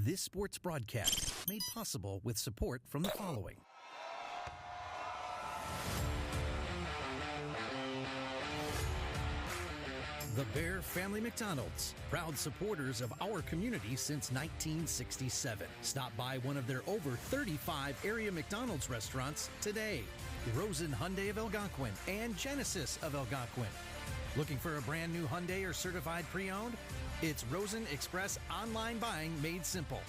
This sports broadcast made possible with support from the following. The Bear Family McDonald's, proud supporters of our community since 1967. Stop by one of their over 35 area McDonald's restaurants today. Rosen Hyundai of Algonquin and Genesis of Algonquin. Looking for a brand new Hyundai or certified pre-owned? It's Rosen Express online buying made simple.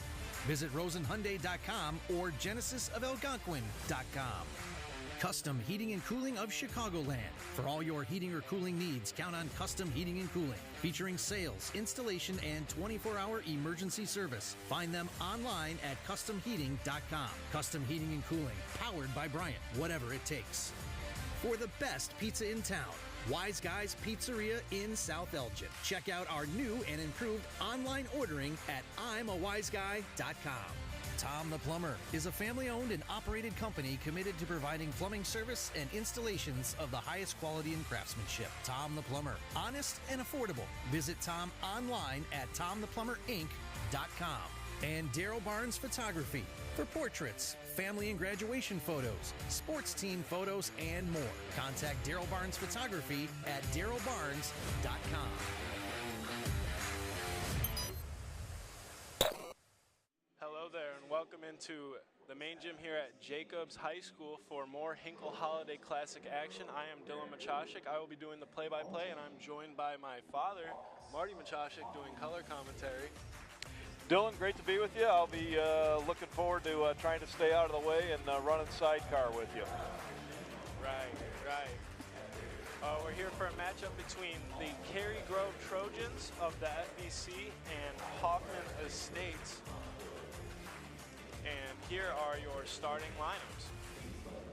Visit rosenhyundai.com or genesisofelgonquin.com. Custom Heating and Cooling of Chicagoland. For all your heating or cooling needs, count on Custom Heating and Cooling, featuring sales, installation, and 24-hour emergency service. Find them online at customheating.com. Custom Heating and Cooling, powered by Bryant, whatever it takes. For the best pizza in town, Wise Guys Pizzeria in South Elgin. Check out our new and improved online ordering at I'mAWiseGuy.com. Tom the Plumber is a family-owned and operated company committed to providing plumbing service and installations of the highest quality and craftsmanship. Tom the Plumber, honest and affordable. Visit Tom online at TomThePlumberInc.com. And Daryl Barnes Photography for portraits, family and graduation photos, sports team photos, and more. Contact Daryl Barnes Photography at DarylBarnes.com. Hello there, and welcome into the main gym here at Jacobs High School for more Hinkle Holiday Classic action. I am Dylan Machashik. I will be doing the play-by-play, and I'm joined by my father, Marty Machashik, doing color commentary. Dylan, great to be with you. I'll be looking forward to trying to stay out of the way and running sidecar with you. Right. We're here for a matchup between the Cary Grove Trojans of the FBC and Hoffman Estates. And here are your starting lineups.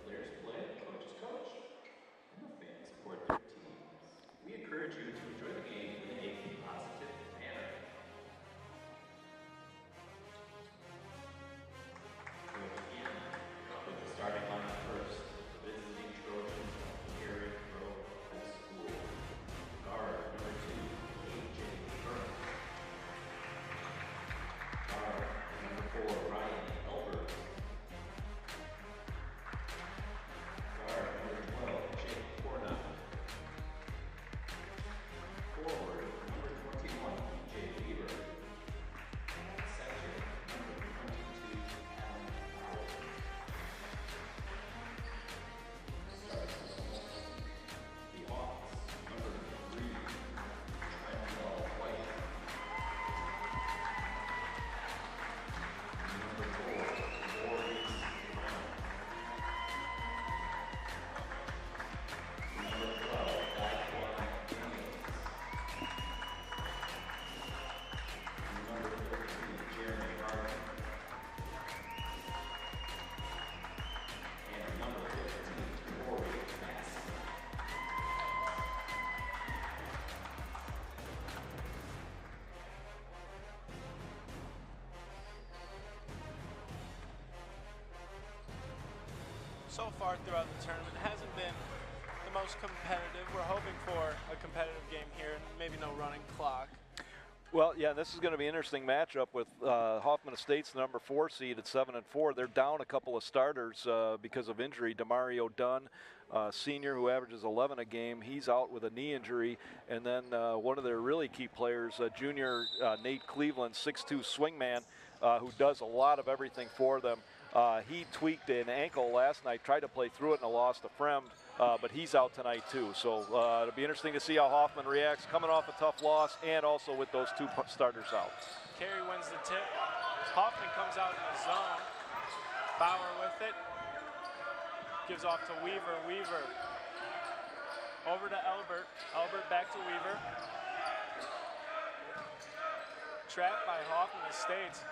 Players play, coaches coach, and the fans support their teams. We encourage you to enjoy the game in a positive manner. We'll begin with the starting lineup first. Visiting Trojans of Cary Grove High School. Guard number 2, A.J. Burke. Guard number 4, Ryan Albert. Guard number 12, Jake Corna. Forward number 21, P.J. Weaver. Center number 22, Alan Howell. Starts the Hawks, number 3, Trentwell White. Number 4, Maurice Brown. Number 12, Daquan Daniels. Number 13, Jeremy Garden. And number 15, Rory Massey. So far throughout the tournament, it hasn't been the most competitive. We're hoping for a competitive game here, and maybe no running clock. Well, yeah, this is going to be an interesting matchup with Hoffman Estates, the number 4 seed at 7-4. They're down a couple of starters because of injury. Demario Dunn, senior, who averages 11 a game, he's out with a knee injury. And then one of their really key players, junior Nate Cleveland, 6'2 swingman, who does a lot of everything for them. He tweaked an ankle last night, tried to play through it, and lost a Fremd, but he's out tonight too. So it'll be interesting to see how Hoffman reacts, coming off a tough loss, and also with those 2 starters out. Cary wins the tip. Hoffman comes out in the zone. Bauer with it. Gives off to Weaver. Weaver over to Albert. Albert back to Weaver. Trapped by Hoffman Estates.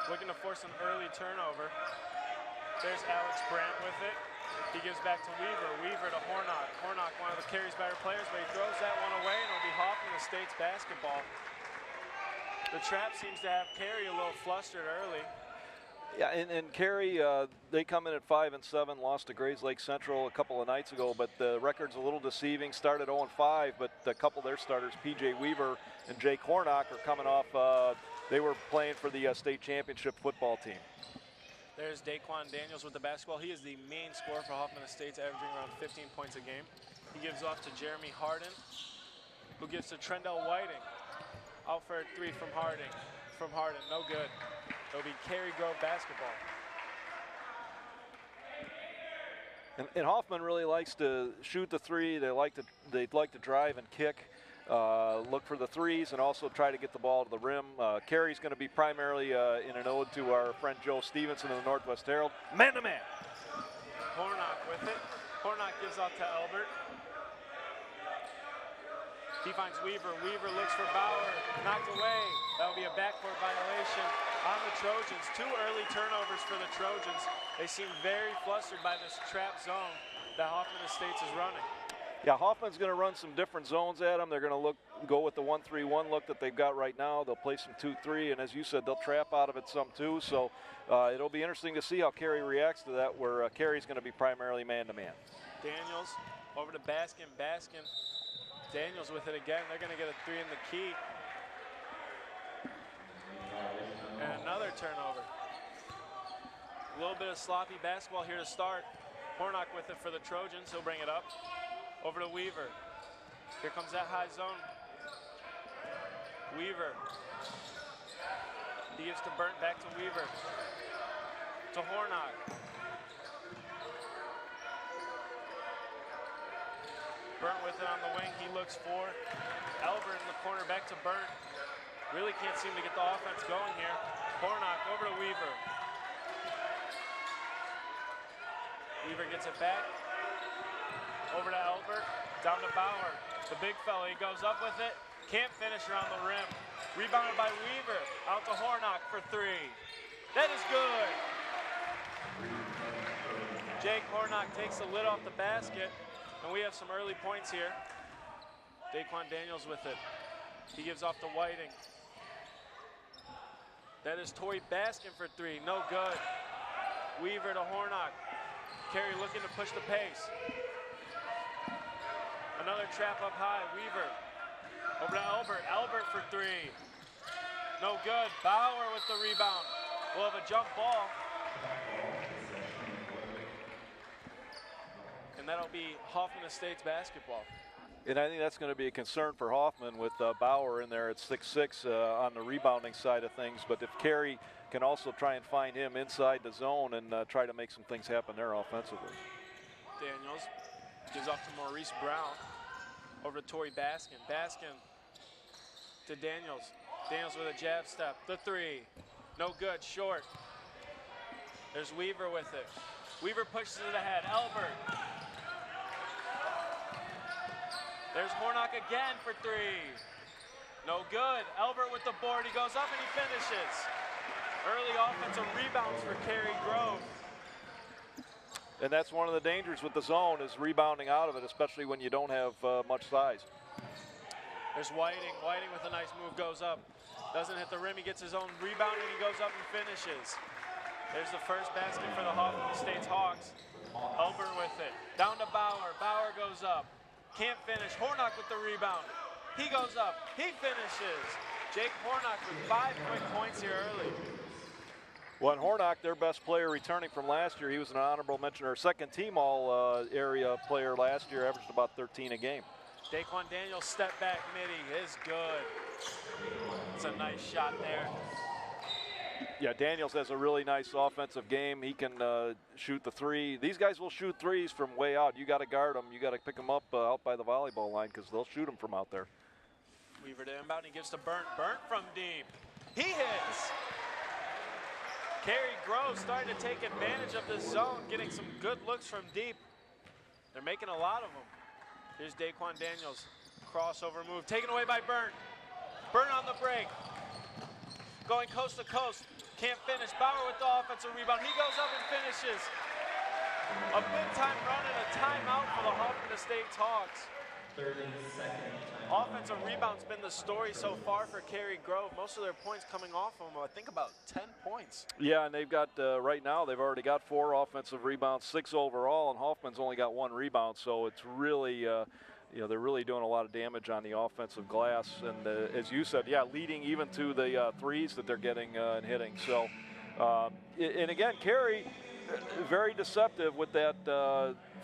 Looking to force an early turnover. There's Alex Brandt with it. He gives back to Weaver. Weaver to Hornock. Hornock, one of the Cary's better players, but he throws that one away, and it'll be Hoffman Estates basketball. The trap seems to have Cary a little flustered early. Yeah, and Cary, they come in at 5-7, lost to Grays Lake Central a couple of nights ago, but the record's a little deceiving. Started 0-5, but a couple of their starters, P.J. Weaver and Jake Hornock, are coming off they were playing for the state championship football team. There's Daquan Daniels with the basketball. He is the main scorer for Hoffman Estates, averaging around 15 points a game. He gives off to Jeremy Harden, who gives to Trendell Whiting. Out for a three from Harden, no good. It'll be Cary Grove basketball. And Hoffman really likes to shoot the three. They'd like to drive and kick, look for the threes, and also try to get the ball to the rim. Cary's going to be primarily in an ode to our friend Joe Stevenson of the Northwest Herald. Man-to-man. Hornock with it. Hornock gives off to Albert. He finds Weaver. Weaver looks for Bauer. Knocked away. That'll be a backcourt violation on the Trojans. 2 early turnovers for the Trojans. They seem very flustered by this trap zone that Hoffman Estates is running. Yeah, Hoffman's going to run some different zones at them. They're going to go with the 1-3-1 look that they've got right now. They'll play some 2-3, and as you said, they'll trap out of it some too. So it'll be interesting to see how Cary reacts to that, where Cary's going to be primarily man-to-man. Daniels over to Baskin. Baskin. Daniels with it again. They're going to get a 3 in the key. And another turnover. A little bit of sloppy basketball here to start. Hornock with it for the Trojans. He'll bring it up. Over to Weaver. Here comes that high zone. Weaver. He gives to Burnt, back to Weaver. To Hornock. Burnt with it on the wing. He looks for Albert in the corner, back to Burnt. Really can't seem to get the offense going here. Hornock over to Weaver. Weaver gets it back. Over to Albert, down to Bauer. The big fella, he goes up with it. Can't finish around the rim. Rebounded by Weaver. Out to Hornock for 3. That is good. Jake Hornock takes the lid off the basket. And we have some early points here. Daquan Daniels with it. He gives off to Whiting. That is Torrey Baskin for 3. No good. Weaver to Hornock. Cary looking to push the pace. Another trap up high. Weaver. Over to Albert. Albert for 3. No good. Bauer with the rebound. We'll have a jump ball. And that'll be Hoffman Estates basketball. And I think that's going to be a concern for Hoffman with Bauer in there at 6'6" on the rebounding side of things. But if Cary can also try and find him inside the zone and try to make some things happen there offensively. Daniels gives off to Maurice Brown. Over to Torrey Baskin. Baskin to Daniels. Daniels with a jab step. The 3. No good. Short. There's Weaver with it. Weaver pushes it ahead. Albert. There's Hornock again for 3. No good. Albert with the board. He goes up and he finishes. Early offensive rebounds for Cary Grove. And that's one of the dangers with the zone is rebounding out of it, especially when you don't have much size. There's Whiting. Whiting with a nice move, goes up. Doesn't hit the rim. He gets his own rebound and he goes up and finishes. There's the first basket for the Hoffman Estates Hawks. Albert with it. Down to Bauer. Bauer goes up. Can't finish. Hornock with the rebound. He goes up. He finishes. Jake Hornock with 5 quick points here early. Well, and Hornock, their best player returning from last year, he was an honorable mention, or second team all area player last year, averaged about 13 a game. Daquan Daniels step back midi is good. It's a nice shot there. Yeah, Daniels has a really nice offensive game. He can shoot the 3. These guys will shoot 3s from way out. You got to guard them. You got to pick them up out by the volleyball line because they'll shoot them from out there. Weaver to inbound. He gives to Burnt. Burnt from deep. He hits. Cary Grove starting to take advantage of this zone, getting some good looks from deep. They're making a lot of them. Here's Daquan Daniels. Crossover move taken away by Burnt. Burnt on the break. Going coast to coast. Can't finish. Bauer with the offensive rebound. He goes up and finishes. A big time run and a timeout for the Hoffman Estates Hawks. 30-second Offensive rebound's been the story so far for Cary Grove. Most of their points coming off of them, I think about 10 points. Yeah, and they've got, right now, they've already got 4 offensive rebounds, 6 overall, and Hoffman's only got 1 rebound. So it's really, they're really doing a lot of damage on the offensive glass. And as you said, leading even to the threes that they're getting and hitting. So, and again, Cary, very deceptive with that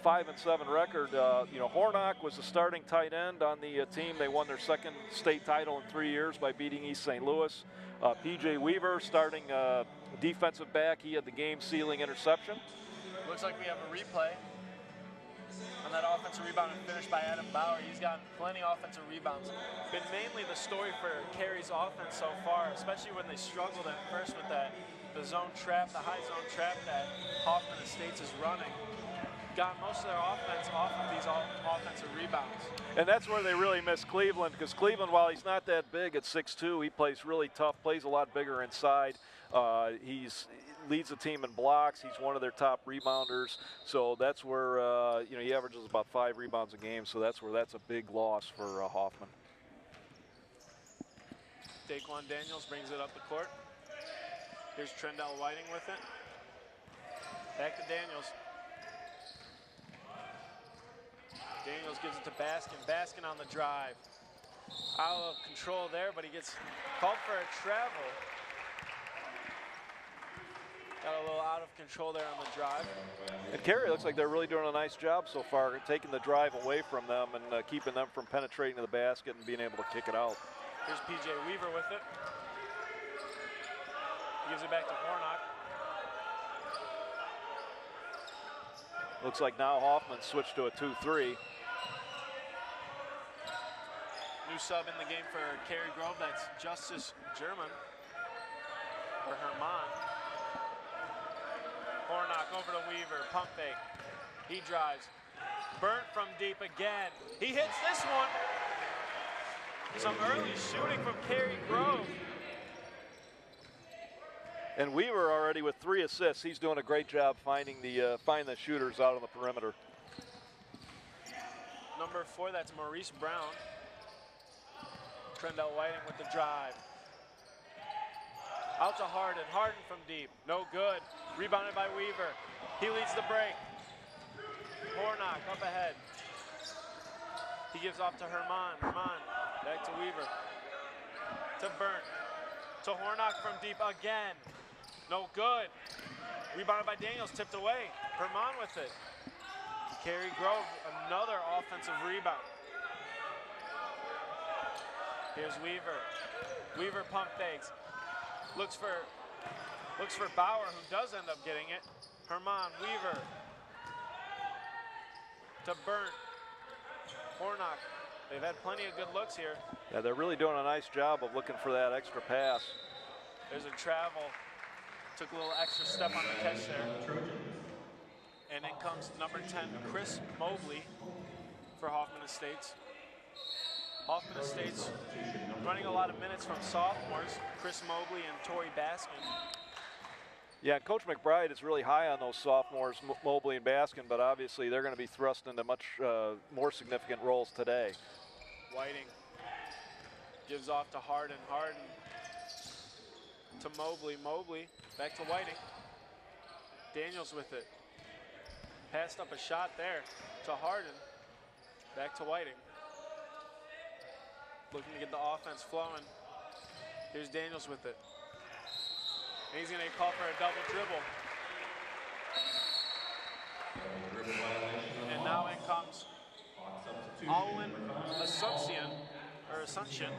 5-7 record. Hornock was the starting tight end on the team. They won their second state title in 3 years by beating East St. Louis. P.J. Weaver, starting defensive back, he had the game-sealing interception. Looks like we have a replay on that offensive rebound and finish by Adam Bauer. He's gotten plenty of offensive rebounds. Been mainly the story for Cary's offense so far, especially when they struggled at first with the zone trap, the high zone trap that Hoffman Estates is running. Got most of their offense off of these offensive rebounds. And that's where they really miss Cleveland, because Cleveland, while he's not that big at 6'2", he plays really tough, plays a lot bigger inside. He leads the team in blocks. He's one of their top rebounders. So that's where, he averages about 5 rebounds a game. So that's a big loss for Hoffman. Daquan Daniels brings it up the court. Here's Trendell Whiting with it. Back to Daniels. Daniels gives it to Baskin. Baskin on the drive. Out of control there, but he gets called for a travel. Got a little out of control there on the drive. And Cary looks like they're really doing a nice job so far, taking the drive away from them and keeping them from penetrating to the basket and being able to kick it out. Here's P.J. Weaver with it. He gives it back to Hornock. Looks like now Hoffman switched to a 2-3. New sub in the game for Cary Grove, that's Justice German, or Herman. Hornock over to Weaver, pump fake. He drives. Burnt from deep again. He hits this one. Some early shooting from Cary Grove. And Weaver already with 3 assists. He's doing a great job finding the shooters out on the perimeter. Number 4, that's Maurice Brown. Trendell Whiting with the drive. Out to Harden. Harden from deep. No good. Rebounded by Weaver. He leads the break. Hornock up ahead. He gives off to Herman. Herman back to Weaver. To Burnt. To Hornock from deep again. No good. Rebounded by Daniels. Tipped away. Herman with it. Cary Grove, another offensive rebound. Here's Weaver. Weaver pump fakes. Looks for Bauer, who does end up getting it. Herman, Weaver. To Burnt. Hornock. They've had plenty of good looks here. Yeah, they're really doing a nice job of looking for that extra pass. There's a travel. Took a little extra step on the catch there. And in comes number 10, Chris Mobley for Hoffman Estates. Hoffman Estates running a lot of minutes from sophomores, Chris Mobley and Torrey Baskin. Yeah, Coach McBride is really high on those sophomores, Mobley and Baskin, but obviously they're going to be thrust into much more significant roles today. Whiting gives off to Harden. Harden to Mobley. Mobley back to Whiting. Daniels with it. Passed up a shot there to Harden. Back to Whiting. Looking to get the offense flowing. Here's Daniels with it. And he's going to call for a double dribble. And now in comes Alwyn Asuncion.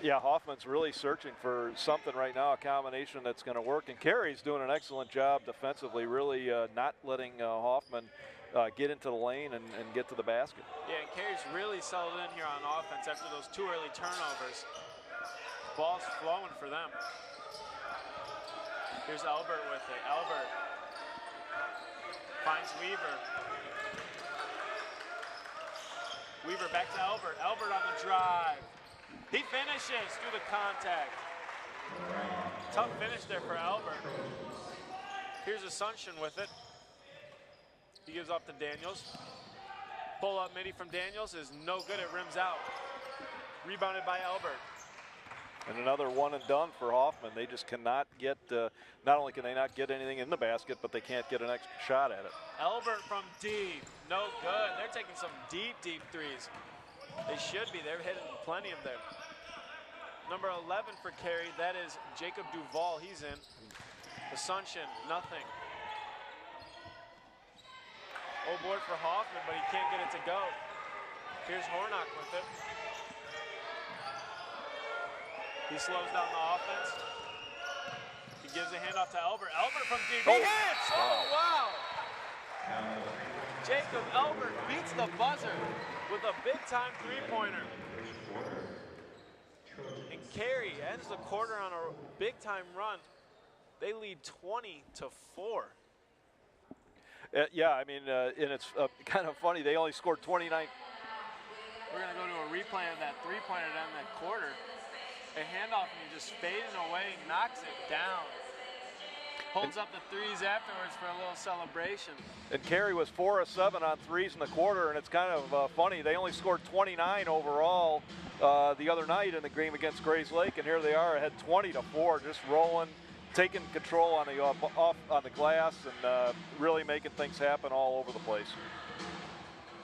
Yeah, Hoffman's really searching for something right now, a combination that's going to work. And Cary's doing an excellent job defensively, really not letting Hoffman get into the lane and get to the basket. Yeah, and Cary's really settled in here on offense after those 2 early turnovers. Ball's flowing for them. Here's Albert with it. Albert finds Weaver. Weaver back to Albert. Albert on the drive. He finishes through the contact. Tough finish there for Albert. Here's Asuncion with it. He gives off to Daniels. Pull up midi from Daniels is no good. It rims out. Rebounded by Albert. And another one and done for Hoffman. They just cannot get, not only can they not get anything in the basket, but they can't get an extra shot at it. Elbert from deep, no good. They're taking some deep, deep threes. They should be. They're hitting plenty of them. Number 11 for Cary, that is Jacob Duvall. He's in. Assumption, nothing. Oh board for Hoffman, but he can't get it to go. Here's Hornock with it. He slows down the offense. He gives a handoff to Elbert. Elbert from deep. He hits! Oh, wow! Jacob Elbert beats the buzzer with a big-time three-pointer. And Cary ends the quarter on a big-time run. They lead 20-4. Yeah, I mean, and it's kind of funny. They only scored 29. We're going to go to a replay of that three-pointer down that quarter. A handoff, and he just fading away, knocks it down. Holds up the threes afterwards for a little celebration. And Cary was 4 of 7 on threes in the quarter, and it's kind of funny. They only scored 29 overall the other night in the game against Grays Lake, and here they are ahead 20-4, just rolling, taking control on the on the glass, and really making things happen all over the place.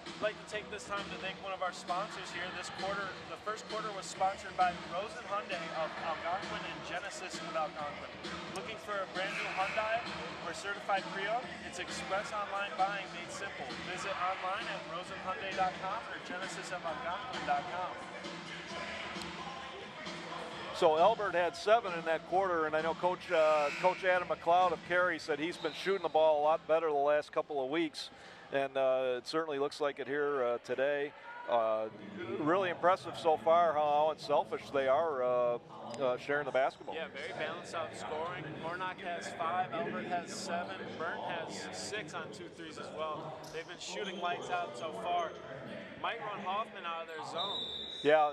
I'd like to take this time to thank one of our sponsors here. This quarter, the first quarter was sponsored by Rosen Hyundai of Algonquin and Genesis of Algonquin. Looking for a brand new Hyundai or certified pre-owned? It's express online buying made simple. Visit online at rosenhyundai.com or genesisofalgonquin.com. So Elbert had 7 in that quarter, and I know Coach Adam McLeod of Cary said he's been shooting the ball a lot better the last couple of weeks. And it certainly looks like it here today. Really impressive so far how unselfish they are sharing the basketball. Yeah, very balanced out scoring. Hornock has 5, Elbert has 7, Burnt has 6 on 2 threes as well. They've been shooting lights out so far. Might run Hoffman out of their zone. Yeah,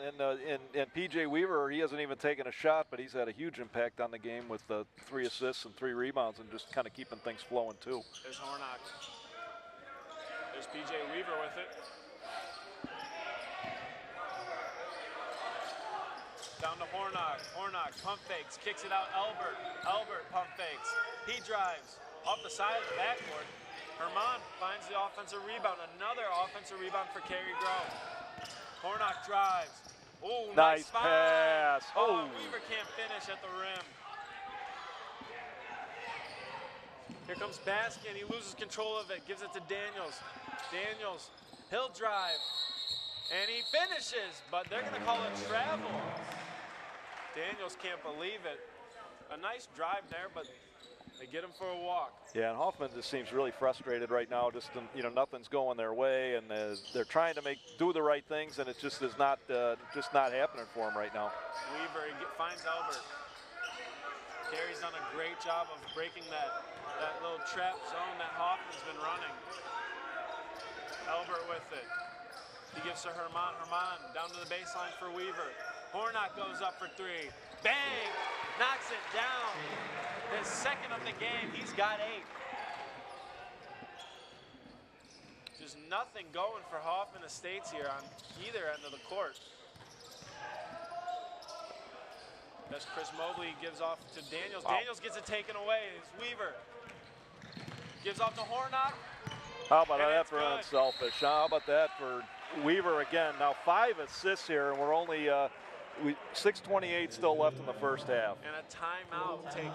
and P.J. Weaver, he hasn't even taken a shot, but he's had a huge impact on the game with 3 assists and 3 rebounds and just kind of keeping things flowing too. There's Hornock. There's P.J. Weaver with it. Down to Hornock. Hornock pump fakes, kicks it out Elbert. Elbert pump fakes. He drives off the side of the backboard. Herman finds the offensive rebound. Another offensive rebound for Cary Grove. Hornock drives. Oh, nice pass. Oh, Weaver can't finish at the rim. Here comes Baskin. He loses control of it. Gives it to Daniels. Daniels, he'll drive. And he finishes, but they're going to call it travel. Daniels can't believe it. A nice drive there, but they get him for a walk. Yeah, and Hoffman just seems really frustrated right now. Just nothing's going their way, and they're trying to do the right things, and it just is not happening for them right now. Weaver finds Elbert. Cary's done a great job of breaking that little trap zone that Hoffman's been running. Elbert with it. He gives to Herman. Herman down to the baseline for Weaver. Hornock goes up for 3. Bang! Knocks it down. His second of the game. He's got 8. Just nothing going for Hoffman Estates here on either end of the court. That's Chris Mobley, gives off to Daniels. Wow. Daniels gets it taken away. It's Weaver. Gives off to Hornock. How about that for unselfish? How about that for Weaver again? Now 5 assists here, and we're only 6:28 still left in the first half. And a timeout taken.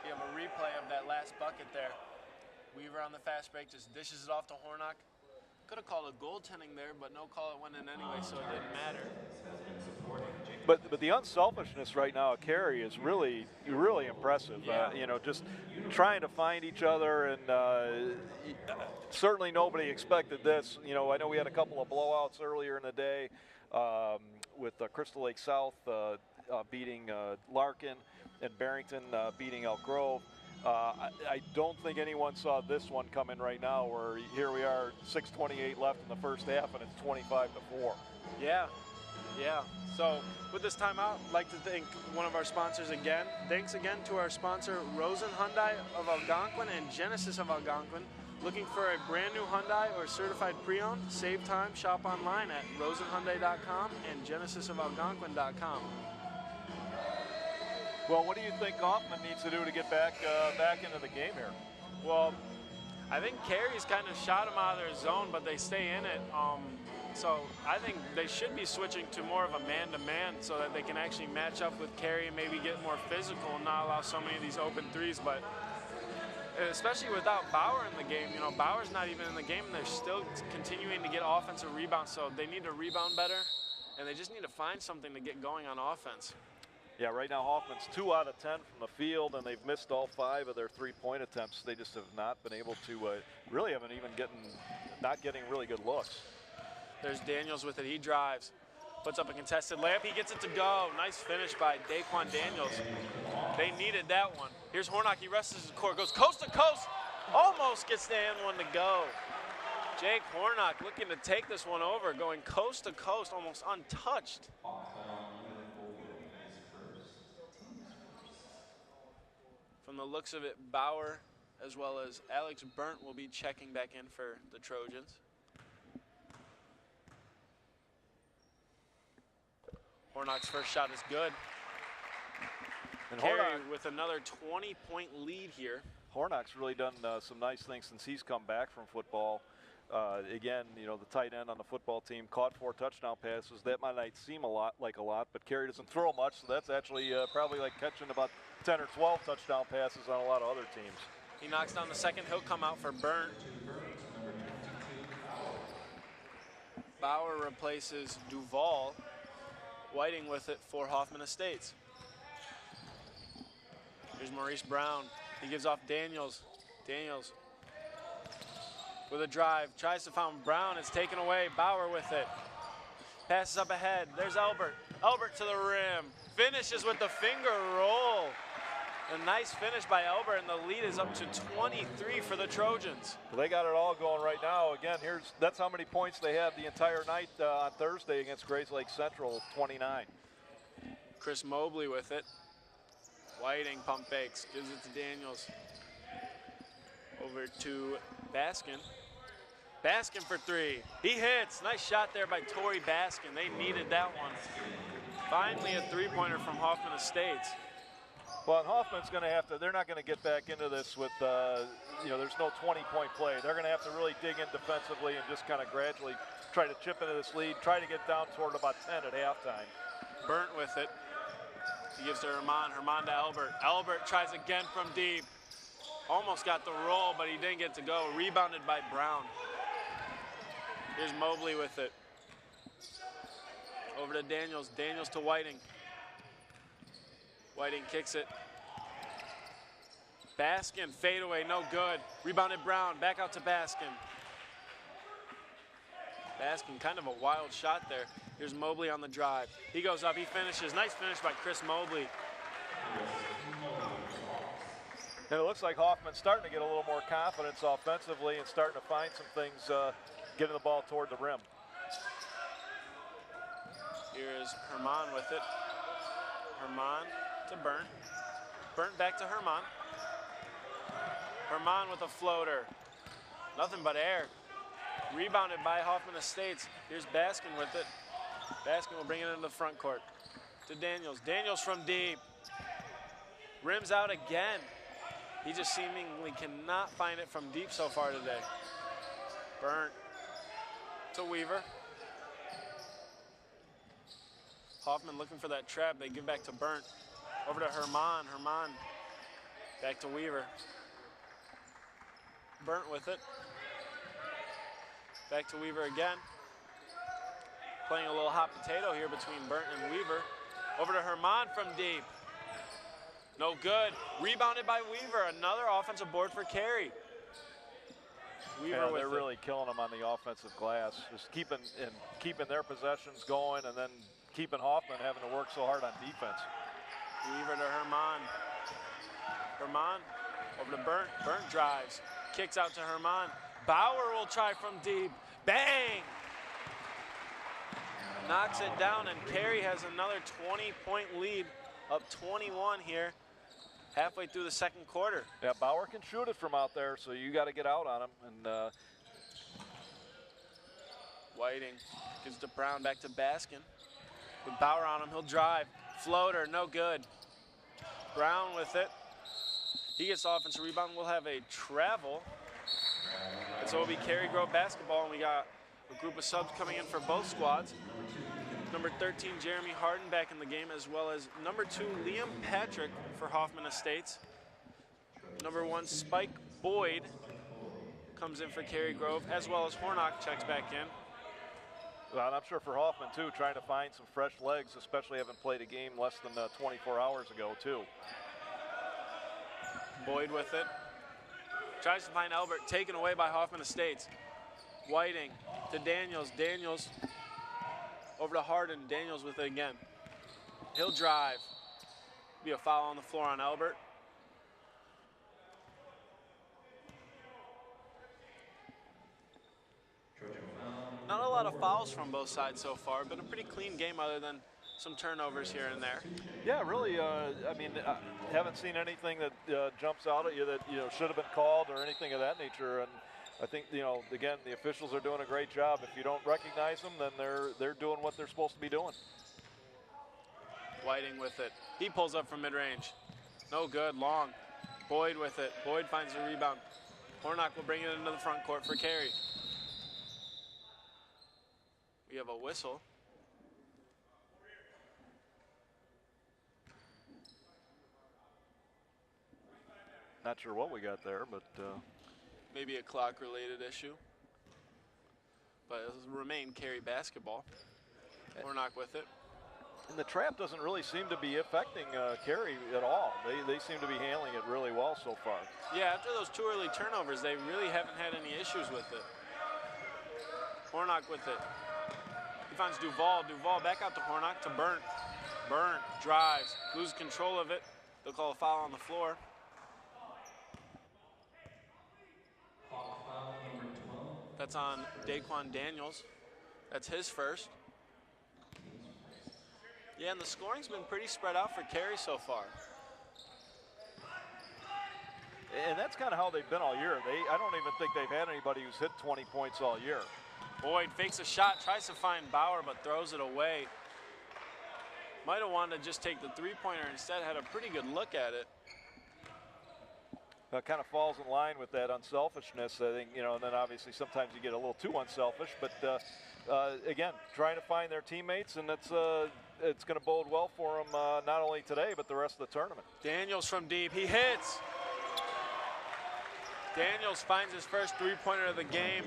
You have a replay of that last bucket there. Weaver on the fast break just dishes it off to Hornock. Could have called a goaltending there, but no call, it went in anyway, so it didn't matter. But the unselfishness right now at Cary is really impressive. Yeah. Just trying to find each other, and certainly nobody expected this. I know we had a couple of blowouts earlier in the day with Crystal Lake South beating Larkin and Barrington beating Elk Grove. I don't think anyone saw this one coming right now, where here we are, 6:28 left in the first half, and it's 25-4. Yeah. So with this timeout, I'd like to thank one of our sponsors again. Thanks again to our sponsor, Rosen Hyundai of Algonquin and Genesis of Algonquin. Looking for a brand new Hyundai or certified pre-owned? Save time, shop online at rosenhyundai.com and genesisofalgonquin.com. Well, what do you think Hoffman needs to do to get back into the game here? Well, I think Cary's kind of shot them out of their zone, but they stay in it. So I think they should be switching to more of a man-to-man so that they can actually match up with Cary and maybe get more physical and not allow so many of these open threes. But especially without Bauer in the game, you know, Bauer's not even in the game and they're still continuing to get offensive rebounds. So they need to rebound better, and they just need to find something to get going on offense. Yeah, right now Hoffman's 2 out of 10 from the field, and they've missed all 5 of their 3-point attempts. They just have not been able to, really haven't even not getting really good looks. There's Daniels with it. He drives, puts up a contested layup. He gets it to go. Nice finish by Daquan Daniels. They needed that one. Here's Hornock. He wrestles his court, goes coast to coast, almost gets the and one to go. Jake Hornock looking to take this one over, going coast to coast, almost untouched. From the looks of it, Bauer as well as Alex Burnt will be checking back in for the Trojans. Hornock's first shot is good. And Cary with another 20-point lead here. Hornock's really done some nice things since he's come back from football. Again, you know, the tight end on the football team caught 4 touchdown passes. That might not seem a lot, but Cary doesn't throw much, so that's actually probably like catching about 10 or 12 touchdown passes on a lot of other teams. He knocks down the second. He'll come out for Burnt. Bauer replaces Duval. Whiting with it for Hoffman Estates. Here's Maurice Brown. He gives off Daniels. Daniels with a drive. Tries to find Brown. It's taken away. Bauer with it. Passes up ahead. There's Albert. Albert to the rim. Finishes with the finger roll. A nice finish by Albert, and the lead is up to 23 for the Trojans. Well, they got it all going right now. Again, that's how many points they had the entire night on Thursday against Grace Lake Central, 29. Chris Mobley with it. Whiting pump fakes, gives it to Daniels. Over to Baskin. Baskin for 3. He hits. Nice shot there by Torrey Baskin. They needed that one. Finally a three-pointer from Hoffman Estates. Well, and Hoffman's going to have to, they're not going to get back into this with, you know, there's no 20-point play. They're going to have to really dig in defensively and just kind of gradually try to chip into this lead, try to get down toward about 10 at halftime. Burnt with it. He gives to Herman. Herman to Albert. Albert tries again from deep. Almost got the roll, but he didn't get to go. Rebounded by Brown. Here's Mobley with it. Over to Daniels. Daniels to Whiting. Whiting kicks it. Baskin, fadeaway, no good. Rebounded Brown, back out to Baskin. Baskin, kind of a wild shot there. Here's Mobley on the drive. He goes up, he finishes. Nice finish by Chris Mobley. And it looks like Hoffman's starting to get a little more confidence offensively and starting to find some things getting the ball toward the rim. Here's Herman with it. Herman to Burnt. Burnt back to Herman. Herman with a floater. Nothing but air. Rebounded by Hoffman Estates. Here's Baskin with it. Baskin will bring it into the front court. To Daniels. Daniels from deep. Rims out again. He just seemingly cannot find it from deep so far today. Burnt to Weaver. Hoffman looking for that trap. They give back to Burnt. Over to Herman. Herman back to Weaver. Burnt with it. Back to Weaver again. Playing a little hot potato here between Burnt and Weaver. Over to Herman from deep. No good. Rebounded by Weaver. Another offensive board for Cary. Weaver with they're it. really killing them on the offensive glass. Just keeping their possessions going and then keeping Hoffman having to work so hard on defense. Weaver to Herman. Herman over to Burnt. Burnt drives. Kicks out to Herman. Bauer will try from deep. Bang! Knocks it down, and Cary has another 20-point lead, up 21 here. halfway through the second quarter. Yeah, Bauer can shoot it from out there, so you got to get out on him. And Whiting gives to Brown, back to Baskin. With Bauer on him, he'll drive. Floater, no good. Brown with it. He gets the offensive rebound. We'll have a travel. And so it'll be Cary Grove basketball, and we got a group of subs coming in for both squads. Number 13, Jeremy Harden, back in the game, as well as number 2, Liam Patrick for Hoffman Estates. Number 1, Spike Boyd comes in for Cary Grove, as well as Hornock checks back in. well, and I'm sure for Hoffman, too, trying to find some fresh legs, especially having played a game less than 24 hours ago, too. Boyd with it. Tries to find Albert, taken away by Hoffman Estates. Whiting to Daniels. Daniels over to Harden. Daniels with it again. He'll drive. Be a foul on the floor on Albert. Not a lot of fouls from both sides so far. Been a pretty clean game other than some turnovers here and there. Yeah, really, I mean, I haven't seen anything that jumps out at you that, should have been called or anything of that nature. And I think, again, the officials are doing a great job. If you don't recognize them, then they're doing what they're supposed to be doing. Whiting with it. He pulls up from mid-range. No good, long. Boyd with it. Boyd finds the rebound. Hornock will bring it into the front court for Cary. We have a whistle. Not sure what we got there, but Maybe a clock-related issue. But it'll remain Cary basketball. Hornock with it. and the trap doesn't really seem to be affecting Cary at all. They seem to be handling it really well so far. Yeah, after those 2 early turnovers, they really haven't had any issues with it. Hornock with it. He finds Duval. Duval back out to Hornock to Burnt. Burnt drives, loses control of it. They'll call a foul on the floor. That's on Daquan Daniels. That's his first. Yeah, and the scoring's been pretty spread out for Cary so far. And that's kind of how they've been all year. I don't even think they've had anybody who's hit 20 points all year. Boyd fakes a shot, tries to find Bauer, but throws it away. Might have wanted to just take the three-pointer instead, had a pretty good look at it. Kind of falls in line with that unselfishness, I think, and then obviously sometimes you get a little too unselfish, but again, trying to find their teammates, and it's going to bode well for them not only today, but the rest of the tournament. Daniels from deep, he hits. Daniels finds his first three-pointer of the game.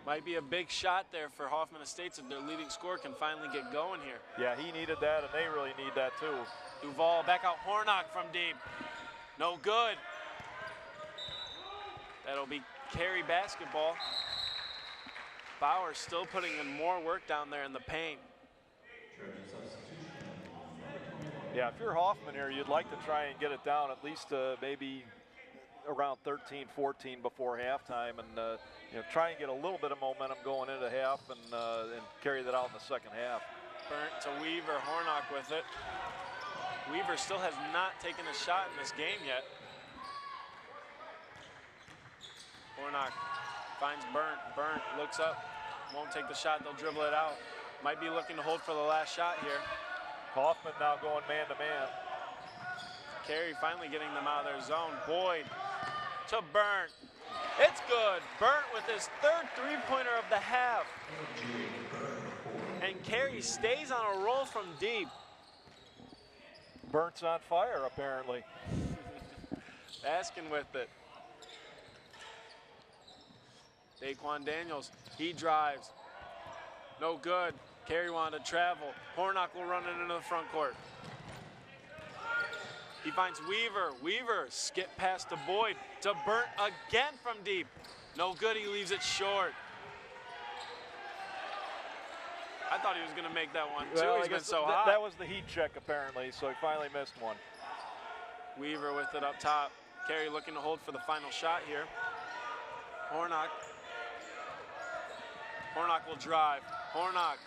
Might be a big shot there for Hoffman Estates if their leading scorer can finally get going here. Yeah, he needed that, and they really need that too. Duval back out Hornock from deep. No good. That'll be Cary basketball. Bauer still putting in more work down there in the paint. Yeah, if you're Hoffman here, you'd like to try and get it down at least maybe around 13, 14 before halftime, and try and get a little bit of momentum going into half and carry that out in the second half. Burnt to Weaver, Hornock with it. Weaver still has not taken a shot in this game yet. Hornock finds Burnt. Burnt looks up, won't take the shot, they'll dribble it out. Might be looking to hold for the last shot here. Hoffman now going man-to-man. Cary finally getting them out of their zone. Boyd to Burnt. It's good. Burnt with his third three-pointer of the half. And Cary stays on a roll from deep. Burnt's on fire, apparently. Baskin with it. Daquan Daniels, he drives. No good. Cary wanted to travel. Hornock will run it into the front court. He finds Weaver. Weaver skip pass to Boyd. To Burnt again from deep. No good, he leaves it short. I thought he was going to make that one, too. Well, He's been so hot. That was the heat check, apparently, so he finally missed one. Weaver with it up top. Cary looking to hold for the final shot here. Hornock. Hornock will drive. Hornock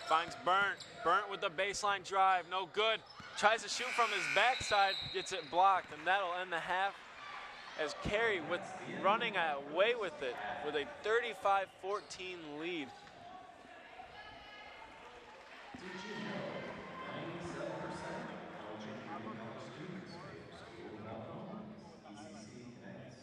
Finds Burnt. Burnt with the baseline drive. No good. Tries to shoot from his backside. Gets it blocked, and that'll end the half as Cary running away with it with a 35-14 lead. Did you know 97% of college students favor school without loans? ECC connects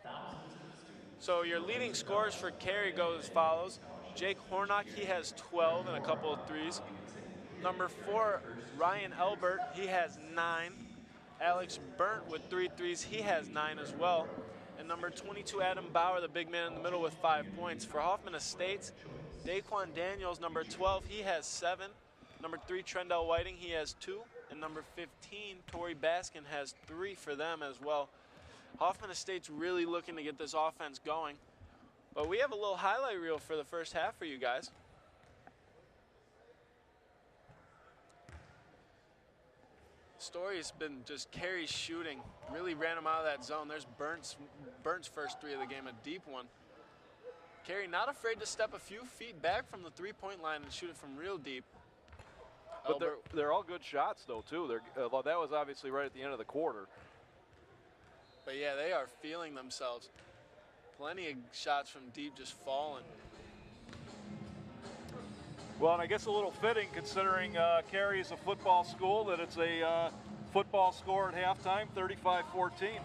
thousands of students. So your leading scorers for Cary go as follows. Jake Hornock, he has 12 and a couple of threes. Number 4, Ryan Elbert, he has 9. Alex Burnt with 3 threes, he has 9 as well. And number 22, Adam Bauer, the big man in the middle with 5 points. For Hoffman Estates, Daquan Daniels, number 12, he has 7. Number 3, Trendell Whiting, he has 2. And number 15, Tori Baskin, has 3 for them as well. Hoffman Estates really looking to get this offense going. But we have a little highlight reel for the first half for you guys. Story's been just Cary's shooting. Really ran him out of that zone. There's Burnt's first 3 of the game, a deep one. Cary not afraid to step a few feet back from the three-point line and shoot it from real deep. But they're all good shots, though, too. Well, that was obviously right at the end of the quarter. But, yeah, they are feeling themselves. Plenty of shots from deep just falling. Well, and I guess a little fitting considering Cary is a football school that it's a football score at halftime, 35-14.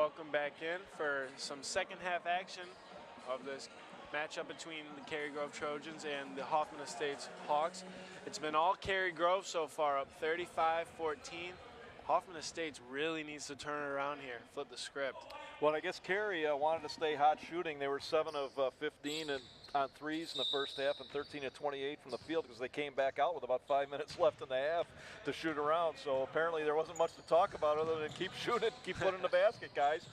welcome back in for some second half action of this matchup between the Cary Grove Trojans and the Hoffman Estates Hawks. It's been all Cary Grove so far, up 35-14. Hoffman Estates really needs to turn it around here, flip the script. Well, I guess Cary wanted to stay hot shooting. They were 7 of 15 on threes in the first half and 13 of 28 from the field because they came back out with about 5 minutes left in the half to shoot around. So apparently there wasn't much to talk about other than keep shooting, keep putting in the basket, guys.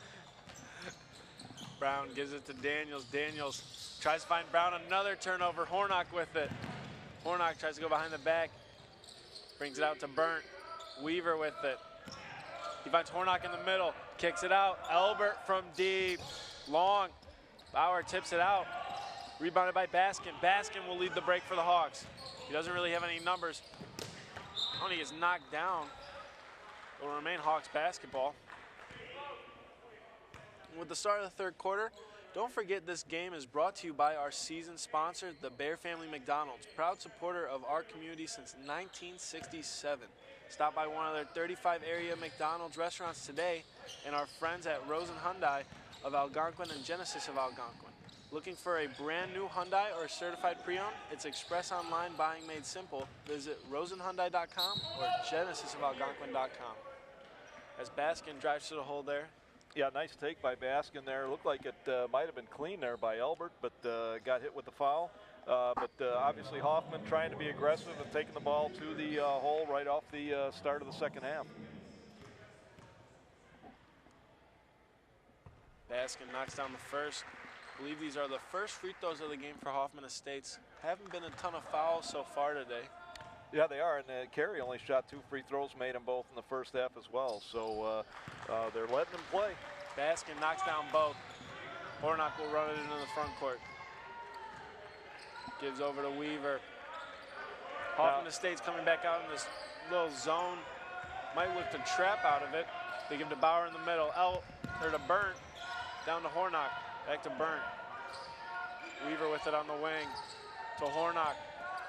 Brown gives it to Daniels. Daniels tries to find Brown, another turnover. Hornock with it. Hornock tries to go behind the back, brings it out to Burnt. Weaver with it. He finds Hornock in the middle, kicks it out. Elbert from deep, long. Bauer tips it out. Rebounded by Baskin. Baskin will lead the break for the Hawks. He doesn't really have any numbers. Only gets knocked down. It will remain Hawks basketball. With the start of the third quarter, don't forget this game is brought to you by our season sponsor, the Bear Family McDonald's, proud supporter of our community since 1967. Stop by one of their 35 area McDonald's restaurants today and our friends at Rosen Hyundai of Algonquin and Genesis of Algonquin. Looking for a brand new Hyundai or certified pre-owned? It's express online buying made simple. Visit rosenhyundai.com or genesisofalgonquin.com. As Baskin drives to the hole there. Yeah, nice take by Baskin there. Looked like it might have been clean there by Elbert, but got hit with the foul. But obviously Hoffman trying to be aggressive and taking the ball to the hole right off the start of the second half. Baskin knocks down the first. I believe these are the first free throws of the game for Hoffman Estates. Haven't been a ton of fouls so far today. Yeah, they are, and Cary only shot 2 free throws, made them both in the first half as well. So they're letting them play. Baskin knocks down both. Hornock will run it into the front court. Gives over to Weaver. Hoffman Estates coming back out in this little zone. Might look to trap out of it. They give to Bauer in the middle. To Burnt. Down to Hornock. Back to Burnt. Weaver with it on the wing. To Hornock.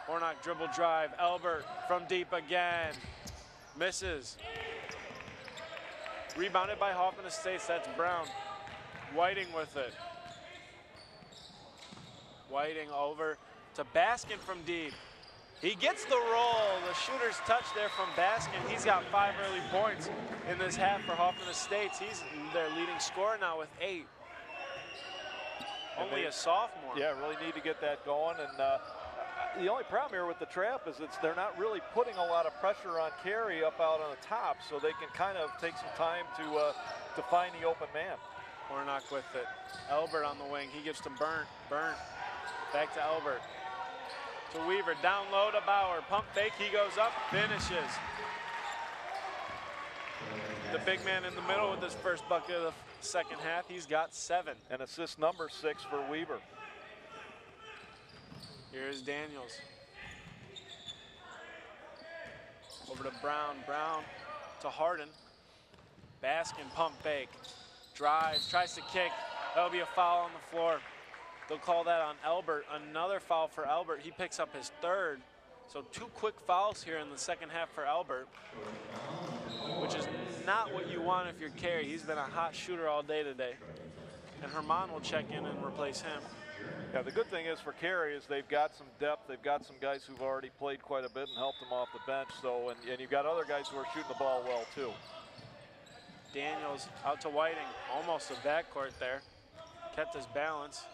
Hornock dribble drive. Elbert from deep again. Misses. Rebounded by Hoffman Estates. That's Brown. Whiting with it. Whiting over to Baskin from deep. He gets the roll. The shooter's touch there from Baskin. He's got 5 early points in this half for Hoffman Estates. He's their leading scorer now with 8. Only a sophomore. Yeah, really need to get that going. And the only problem here with the trap is they're not really putting a lot of pressure on Cary up out on the top, so they can kind of take some time to find the open man. Hornock with it. Elbert on the wing. He gives to Burnt. Burnt. Back to Elbert. To Weaver. Down low to Bauer. Pump fake. He goes up. Finishes. The big man in the middle with his first bucket of the second half. He's got 7. And assist number 6 for Weaver. Here's Daniels. Over to Brown. Brown to Harden. Baskin pump fake. Drives. Tries to kick. That'll be a foul on the floor. They'll call that on Elbert. Another foul for Elbert. He picks up his 3rd. So 2 quick fouls here in the second half for Elbert, which is not what you want if you're Cary. He's been a hot shooter all day today. And Herman will check in and replace him. Yeah, the good thing is for Cary is they've got some depth. They've got some guys who've already played quite a bit and helped them off the bench. So, and you've got other guys who are shooting the ball well too. Daniels out to Whiting, almost a backcourt there. Kept his balance.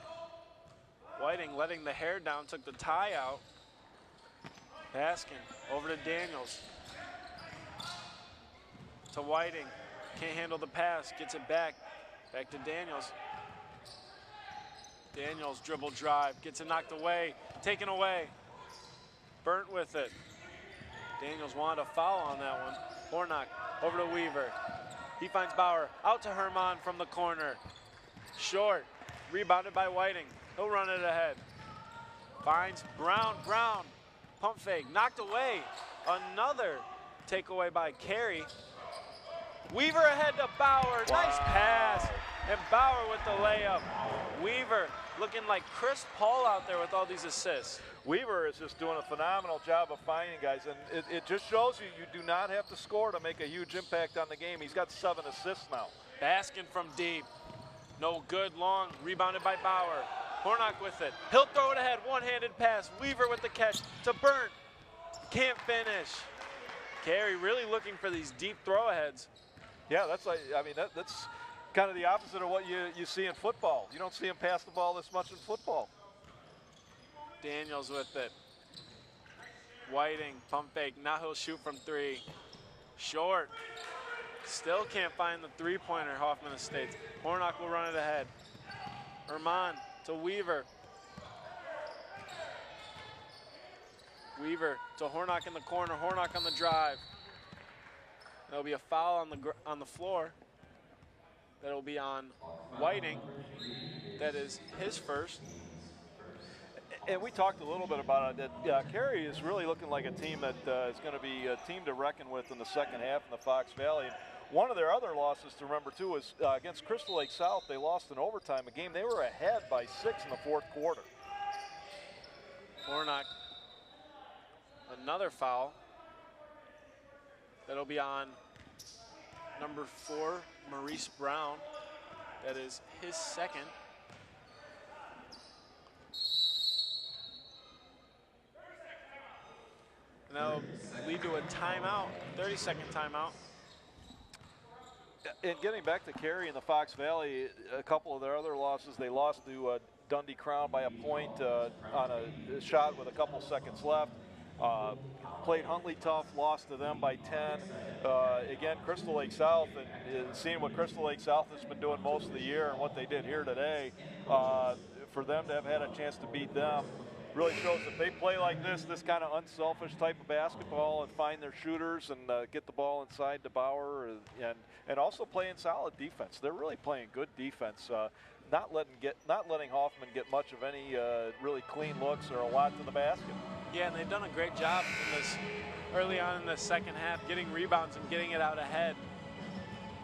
Whiting letting the hair down, took the tie out. Baskin over to Daniels. To Whiting, can't handle the pass, gets it back. Back to Daniels. Daniels dribble drive, gets it knocked away, taken away. Burnt with it. Daniels wanted a foul on that one. Hornock over to Weaver. He finds Bauer, out to Herman from the corner. Short, rebounded by Whiting. He'll run it ahead. Finds Brown, Brown. Pump fake, knocked away. Another takeaway by Cary. Weaver ahead to Bauer, nice pass. And Bauer with the layup. Weaver looking like Chris Paul out there with all these assists. Weaver is just doing a phenomenal job of finding guys, and it just shows you do not have to score to make a huge impact on the game. He's got 7 assists now. Baskin from deep. No good, long, rebounded by Bauer. Hornock with it. He'll throw it ahead, one-handed pass. Weaver with the catch to Burnt. Can't finish. Cary really looking for these deep throw-aheads. Yeah, that's kind of the opposite of what you see in football. You don't see him pass the ball this much in football. Daniels with it. Whiting, pump fake, now he'll shoot from three. Short. Still can't find the three-pointer, Hoffman Estates. Hornock will run it ahead. Herman to Weaver. Weaver to Hornock in the corner, Hornock on the drive. There'll be a foul on the floor. That'll be on Whiting. That is his first. And we talked a little bit about it. That Cary is really looking like a team that is going to be a team to reckon with in the second half in the Fox Valley. And one of their other losses to remember too is against Crystal Lake South. They lost in overtime a game. They were ahead by 6 in the fourth quarter. Hornock, another foul. That'll be on number 4, Maurice Brown. That is his second. And that'll lead to a timeout, 30-second timeout. And getting back to Cary in the Fox Valley, a couple of their other losses, they lost to Dundee Crown by a point on a shot with a couple seconds left. Played Huntley tough, lost to them by 10. Again, Crystal Lake South, and seeing what Crystal Lake South has been doing most of the year and what they did here today, for them to have had a chance to beat them really shows if they play like this kind of unselfish type of basketball and find their shooters and get the ball inside to Bauer and also playing solid defense. They're really playing good defense. Not letting Hoffman get much of any really clean looks or a lot to the basket. Yeah, and they've done a great job in this early on in the second half, getting rebounds and getting it out ahead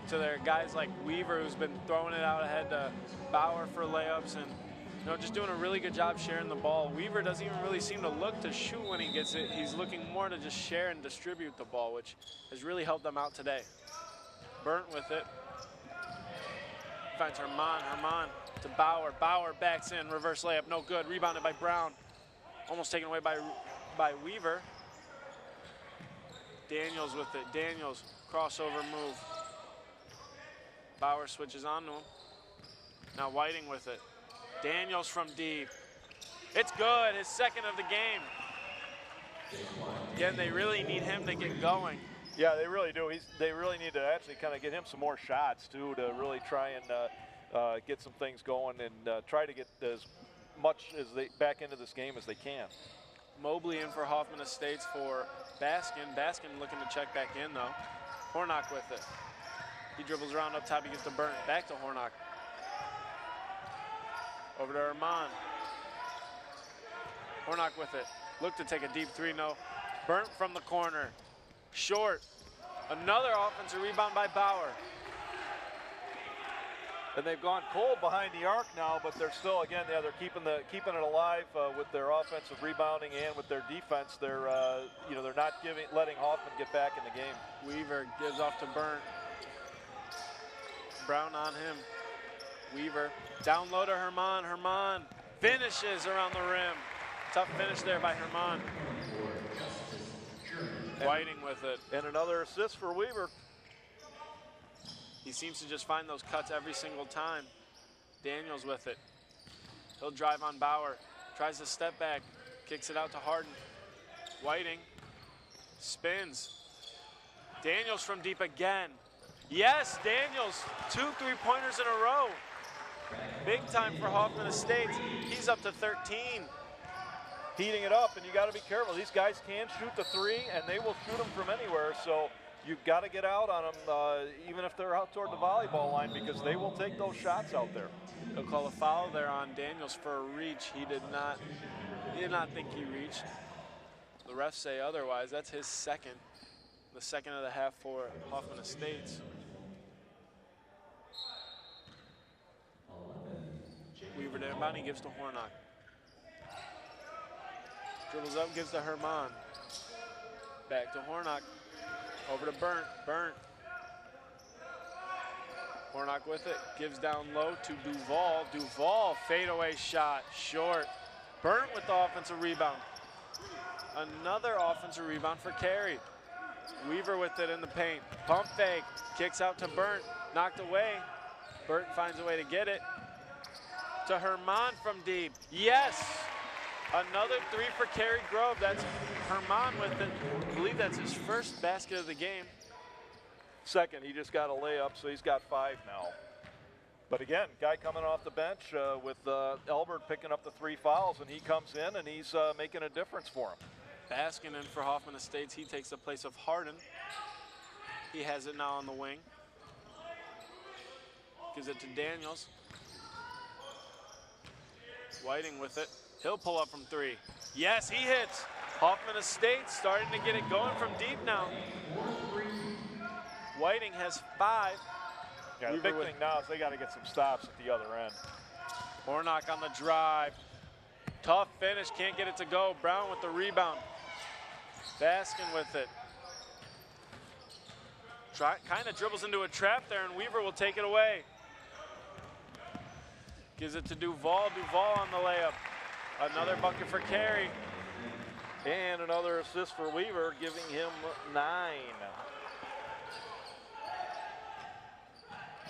to their guys like Weaver, who's been throwing it out ahead to Bauer for layups, and just doing a really good job sharing the ball. Weaver doesn't even really seem to look to shoot when he gets it. He's looking more to just share and distribute the ball, which has really helped them out today. Burnt with it. Finds Herman to Bauer. Bauer backs in, reverse layup, no good. Rebounded by Brown. Almost taken away by Weaver. Daniels with it. Daniels, crossover move. Bauer switches on to him. Now Whiting with it. Daniels from deep. It's good, his second of the game. Again, they really need him to get going. Yeah, they really do. They really need to actually kind of get him some more shots, too, to really try and get some things going and try to get as much as back into this game as they can. Mobley in for Hoffman Estates for Baskin. Baskin looking to check back in, though. Hornock with it. He dribbles around up top. He gets to Burnt. Back to Hornock. Over to Herman. Hornock with it. Look to take a deep three, no. Burnt from the corner. Short. Another offensive rebound by Bauer. And they've gone cold behind the arc now, but they're still, again, they're keeping it alive with their offensive rebounding and with their defense. They're they're not letting Hoffman get back in the game. Weaver gives off to Burnt. Brown on him. Weaver down low to Herman. Herman finishes around the rim. Tough finish there by Herman. Whiting with it. And another assist for Weaver. He seems to just find those cuts every single time. Daniels with it. He'll drive on Bauer. Tries to step back. Kicks it out to Harden. Whiting. Spins. Daniels from deep again. Yes, Daniels. 2 3-pointers in a row. Big time for Hoffman Estates. He's up to 13. Heating it up, and you got to be careful. These guys can shoot the three, and they will shoot them from anywhere. So you've got to get out on them, even if they're out toward the volleyball line, because they will take those shots out there. They'll call a foul there on Daniels for a reach. He did not think he reached. The refs say otherwise. That's his second. The second of the half for Hoffman Estates. Weaver down, he gives to Hornock. Dribbles up, gives to Herman. Back to Hornock. Over to Burnt. Burnt. Hornock with it, gives down low to Duval. Duval, fadeaway shot, short. Burnt with the offensive rebound. Another offensive rebound for Cary. Weaver with it in the paint. Pump fake, kicks out to Burnt, knocked away. Burnt finds a way to get it. To Herman from deep. Yes! Another three for Cary Grove. That's Herman with it. I believe that's his first basket of the game. Second, he just got a layup, so he's got 5 now. But again, guy coming off the bench with Elbert picking up the 3 fouls, and he comes in and he's making a difference for him. Baskin in for Hoffman Estates. He takes the place of Harden. He has it now on the wing. Gives it to Daniels. Whiting with it. He'll pull up from 3. Yes, he hits. Hoffman Estates starting to get it going from deep now. Whiting has 5. Yeah, the big thing now is they got to get some stops at the other end. Hornock on the drive. Tough finish, can't get it to go. Brown with the rebound. Baskin with it. Kind of dribbles into a trap there, and Weaver will take it away. Gives it to Duval. Duval on the layup. Another bucket for Cary. And another assist for Weaver, giving him 9.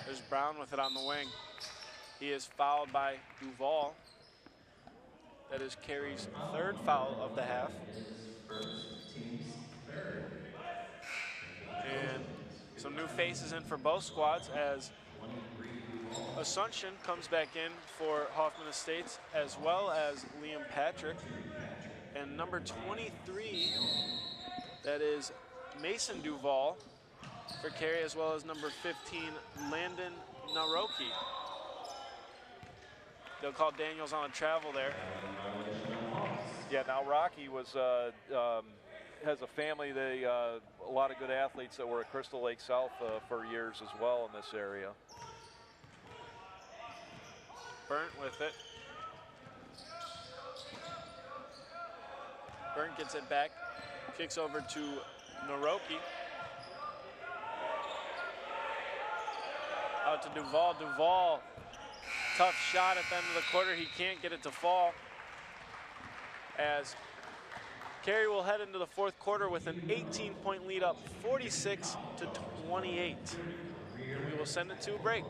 There's Brown with it on the wing. He is fouled by Duval. That is Cary's 3rd foul of the half. And some new faces in for both squads as Assumption comes back in for Hoffman Estates, as well as Liam Patrick. And number 23, that is Mason Duval for Cary, as well as number 15, Landon Naroki. They'll call Daniels on a travel there. Yeah, now Rocky was has a family. They a lot of good athletes that were at Crystal Lake South for years as well in this area. Burnt with it. Burnt gets it back, kicks over to Naroki. Out to Duval. Duval, tough shot at the end of the quarter. He can't get it to fall. As Cary will head into the 4th quarter with an 18-point lead up, 46-28. And we will send it to a break.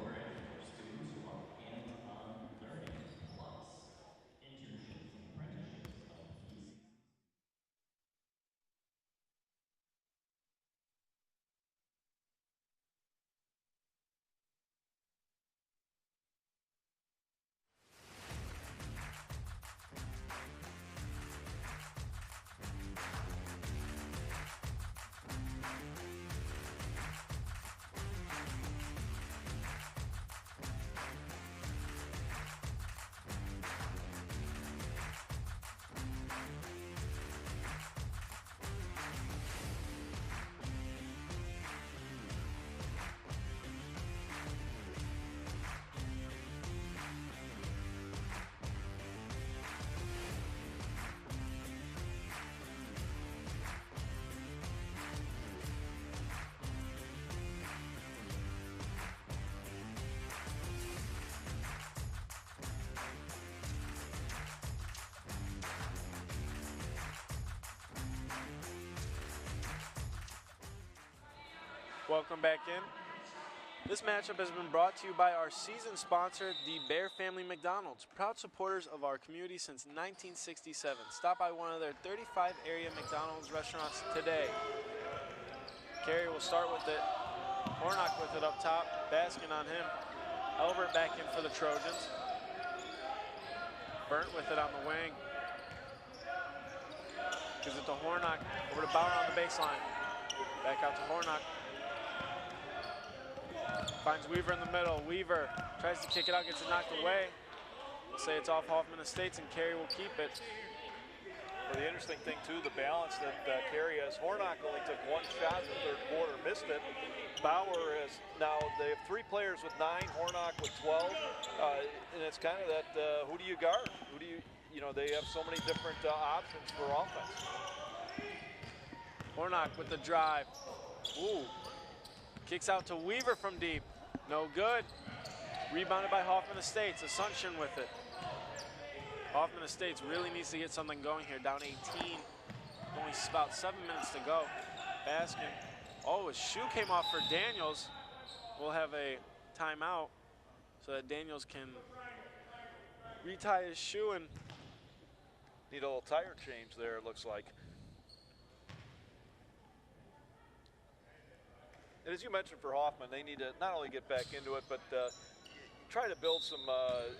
Welcome back in. This matchup has been brought to you by our season sponsor, the Bear Family McDonald's, proud supporters of our community since 1967. Stop by one of their 35 area McDonald's restaurants today. Cary will start with it. Hornock with it up top. Baskin on him. Elbert back in for the Trojans. Burnt with it on the wing. Gives it to Hornock. Over to Bauer on the baseline. Back out to Hornock. Finds Weaver in the middle. Weaver tries to kick it out, gets it knocked away. We'll say it's off Hoffman Estates, and Cary will keep it. Well, the interesting thing, too, the balance that Cary has. Hornock only took 1 shot in the 3rd quarter, missed it. Bauer is now, they have 3 players with 9, Hornock with 12. And it's kind of that, who do you guard? Who do you know, they have so many different options for offense. Hornock with the drive. Ooh. Kicks out to Weaver from deep. No good. Rebounded by Hoffman Estates. Assumption with it. Hoffman Estates really needs to get something going here. Down 18. Only about 7 minutes to go. Baskin. Oh, his shoe came off for Daniels. We'll have a timeout so that Daniels can retie his shoe and need a little tire change there, it looks like. And as you mentioned for Hoffman, they need to not only get back into it, but try to build some,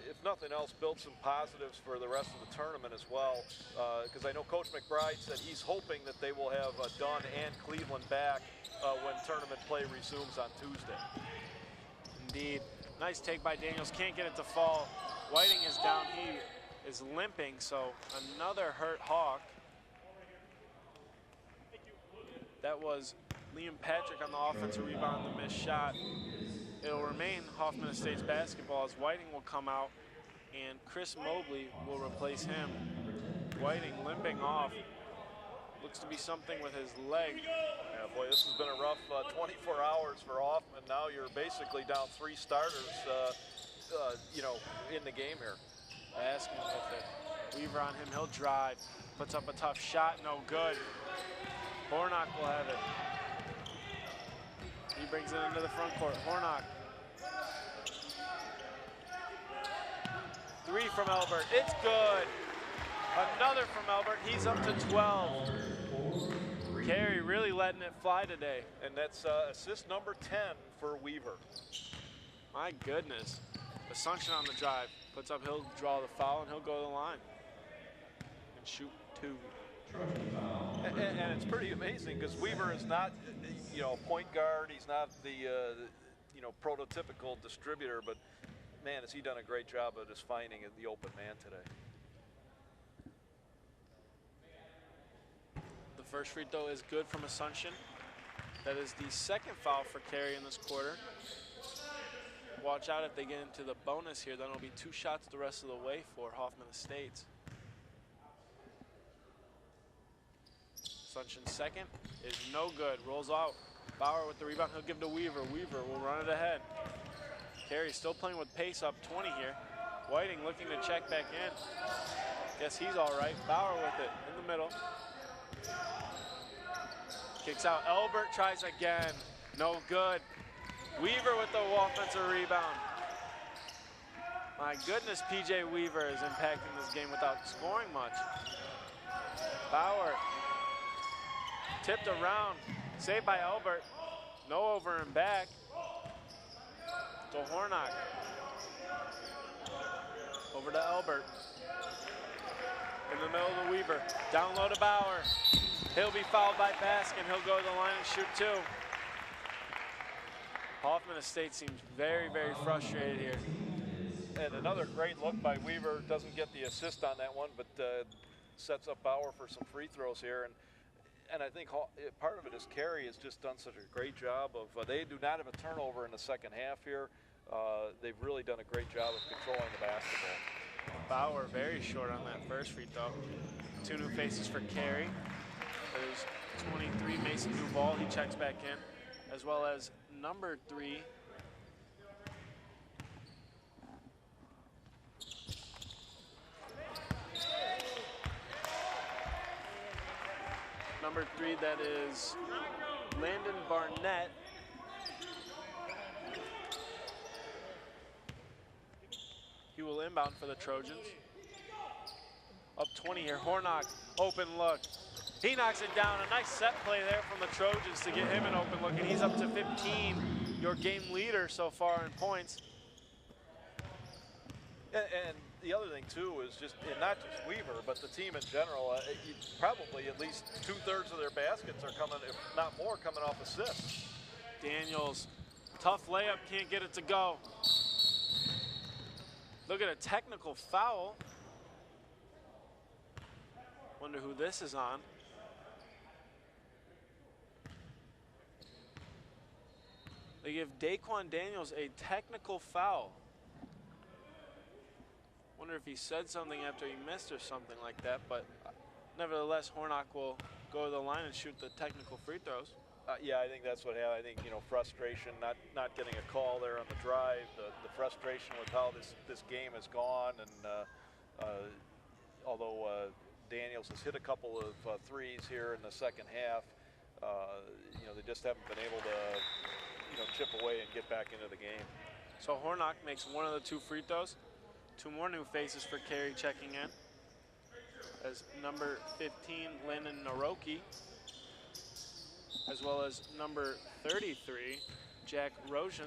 if nothing else, build some positives for the rest of the tournament as well. Because I know Coach McBride said he's hoping that they will have Dunn and Cleveland back when tournament play resumes on Tuesday. Indeed. Nice take by Daniels. Can't get it to fall. Whiting is down. He is limping, so another hurt Hawk. That was Liam Patrick on the offensive rebound, the missed shot. It'll remain Hoffman Estates basketball as Whiting will come out and Chris Mobley will replace him. Whiting limping off. Looks to be something with his leg. Yeah, boy, this has been a rough 24 hours for Hoffman. Now you're basically down 3 starters, in the game here. Baskin with it. Weaver on him, he'll drive. Puts up a tough shot, no good. Hornock will have it. He brings it into the front court. Hornock. 3 from Elbert, it's good. Another from Elbert, he's up to 12. Cary really letting it fly today. And that's assist number 10 for Weaver. My goodness. Assumption on the drive. Puts up, he'll draw the foul, and he'll go to the line. And shoot 2. And it's pretty amazing because Weaver is not, a point guard. He's not the, prototypical distributor. But, man, has he done a great job of just finding the open man today. The first free throw is good from Assumption. That is the second foul for Cary in this quarter. Watch out if they get into the bonus here. Then it'll be 2 shots the rest of the way for Hoffman Estates. Assumption's second is no good. Rolls out. Bauer with the rebound. He'll give to Weaver. Weaver will run it ahead. Cary still playing with pace, up 20 here. Whiting looking to check back in. Guess he's all right. Bauer with it in the middle. Kicks out. Elbert tries again. No good. Weaver with the offensive rebound. My goodness, PJ Weaver is impacting this game without scoring much. Bauer tipped around. Saved by Elbert. No over and back. To Hornock. Over to Elbert. In the middle of the Weaver. Down low to Bauer. He'll be fouled by Baskin. He'll go to the line and shoot 2. Hoffman Estates seems very, very frustrated here. And another great look by Weaver. Doesn't get the assist on that one, but sets up Bauer for some free throws here. And I think part of it is Cary has just done such a great job of, they do not have a turnover in the second half here. They've really done a great job of controlling the basketball. Bauer very short on that first free throw. 2 new faces for Cary. There's 23, Mason Duval, he checks back in, as well as number 3, that is Landon Barnett. He will inbound for the Trojans. Up 20 here, Hornock, open look. He knocks it down, a nice set play there from the Trojans to get him an open look, and he's up to 15, your game leader so far in points. And the other thing too is just, and not just Weaver, but the team in general, probably at least 2/3 of their baskets are coming, if not more, coming off assists. Daniels, tough layup, can't get it to go. Look at a technical foul. Wonder who this is on. They give Daquan Daniels a technical foul. Wonder if he said something after he missed or something like that, but nevertheless, Hornock will go to the line and shoot the technical free throws. Yeah, I think that's what happened. I think, you know, frustration, not getting a call there on the drive, the frustration with how this game has gone, and although Daniels has hit a couple of threes here in the second half, you know, they just haven't been able to, you know, chip away and get back into the game. So Hornock makes one of the 2 free throws. 2 more new faces for Cary checking in, as number 15, Landon Naroki, as well as number 33, Jack Rosen.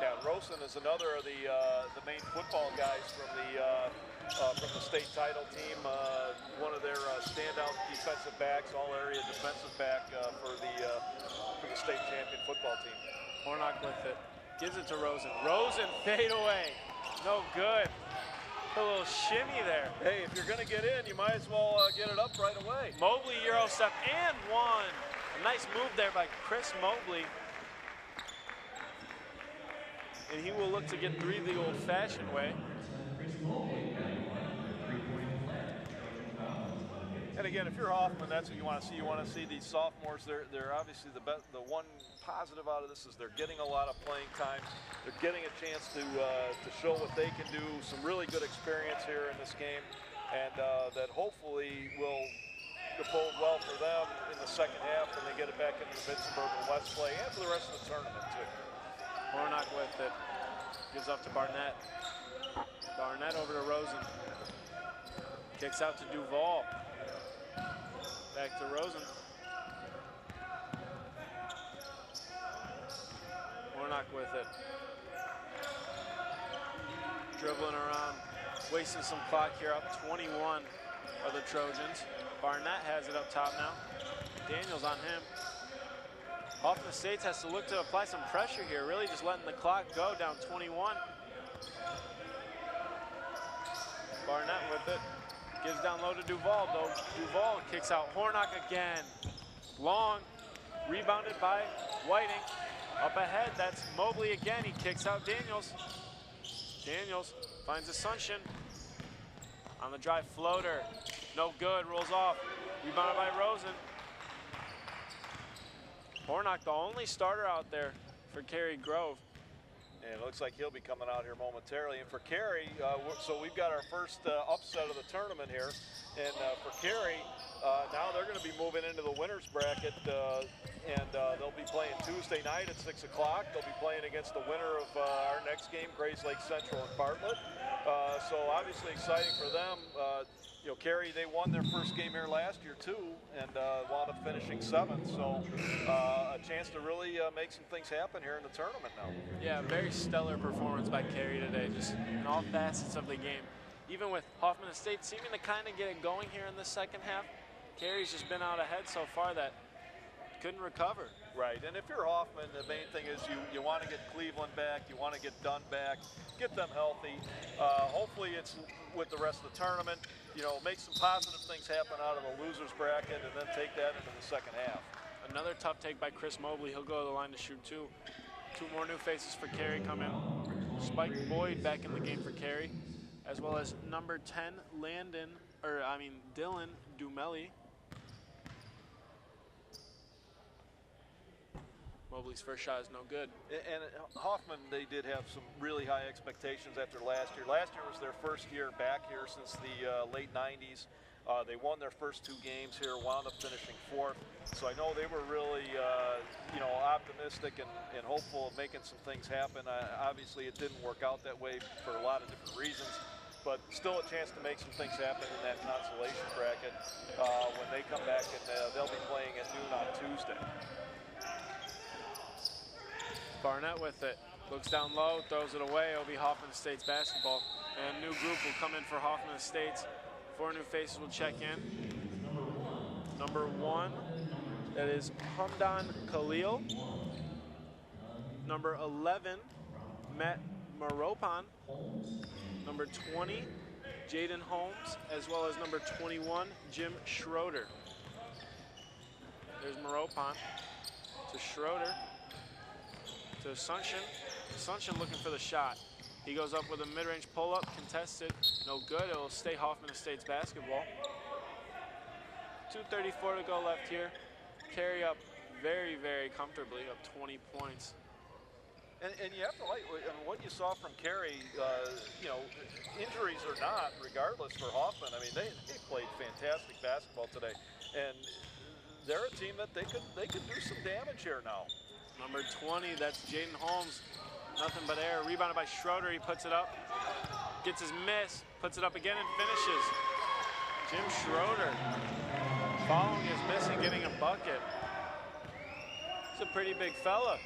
Yeah, Rosen is another of the main football guys from the state title team. One of their standout defensive backs, all-area defensive back for the state champion football team. Hornock with it, gives it to Rosen. Rosen fade away, no good. A little shimmy there. Hey, if you're going to get in, you might as well get it up right away. Mobley Euro step and one. A nice move there by Chris Mobley. And he will look to get 3 the old-fashioned way. And again, if you're Hoffman, that's what you want to see. You want to see these sophomores. They're obviously the best. The one positive out of this is they're getting a lot of playing time. They're getting a chance to show what they can do. Some really good experience here in this game, and that hopefully will bode well for them in the second half when they get it back into the Mid-Suburban West play and for the rest of the tournament too. Hornock with it, gives up to Barnett. Barnett over to Rosen. Kicks out to Duval. Back to Rosen. Hornock with it. Dribbling around, wasting some clock here. Up 21 are the Trojans. Barnett has it up top now. Daniels on him. Hoffman Estates has to look to apply some pressure here, really just letting the clock go, down 21. Barnett with it. Gives down low to Duval, though. Duval kicks out Hornock again. Long, rebounded by Whiting. Up ahead, that's Mobley again. He kicks out Daniels. Daniels finds Asuncion. On the drive, floater. No good, rolls off. Rebounded by Rosen. Hornock, the only starter out there for Cary Grove. And it looks like he'll be coming out here momentarily. And for Cary, so we've got our first upset of the tournament here. And for Cary, now they're going to be moving into the winner's bracket, and they'll be playing Tuesday night at 6 o'clock. They'll be playing against the winner of our next game, Grays Lake Central and Bartlett. So obviously exciting for them. You know, Cary, they won their first game here last year too, and wound up finishing 7th. So a chance to really make some things happen here in the tournament now. Yeah, very stellar performance by Cary today, just in all facets of the game. Even with Hoffman Estates seeming to kind of get it going here in the second half, Cary's just been out ahead so far that couldn't recover. Right, and if you're Hoffman, the main thing is you want to get Cleveland back, you want to get Dunn back, get them healthy. Hopefully it's with the rest of the tournament, you know, make some positive things happen out of the loser's bracket and then take that into the second half. Another tough take by Chris Mobley. He'll go to the line to shoot 2. 2 more new faces for Cary come in. Spike Boyd back in the game for Cary, as well as number 10, Dylan Dumelli. Mobley's first shot is no good. And Hoffman, they did have some really high expectations after last year. Last year was their first year back here since the late 90s. They won their first 2 games here, wound up finishing 4th. So I know they were really, you know, optimistic and hopeful of making some things happen. Obviously, it didn't work out that way for a lot of different reasons, but still a chance to make some things happen in that consolation bracket when they come back, and they'll be playing at noon on Tuesday. Barnett with it, looks down low, throws it away. It'll be Hoffman Estates basketball. And a new group will come in for Hoffman Estates. 4 new faces will check in. Number 1, that is Hamdan Khalil. Number 11, Matt Maropan. Number 20, Jaden Holmes, as well as number 21, Jim Schroeder. There's Maropan to Schroeder. To Asuncion. Asuncion looking for the shot. He goes up with a mid-range pull-up, contested, no good. It will stay Hoffman Estates basketball. 2:34 to go left here. Cary up very, very comfortably, up 20 points. And you have to like, and what you saw from Cary, you know, injuries or not, regardless for Hoffman. I mean, they played fantastic basketball today, and they're a team that they could do some damage here now. Number 20, that's Jaden Holmes. Nothing but air. Rebounded by Schroeder. He puts it up, gets his miss, puts it up again, and finishes. Jim Schroeder following his miss and getting a bucket. He's a pretty big fella.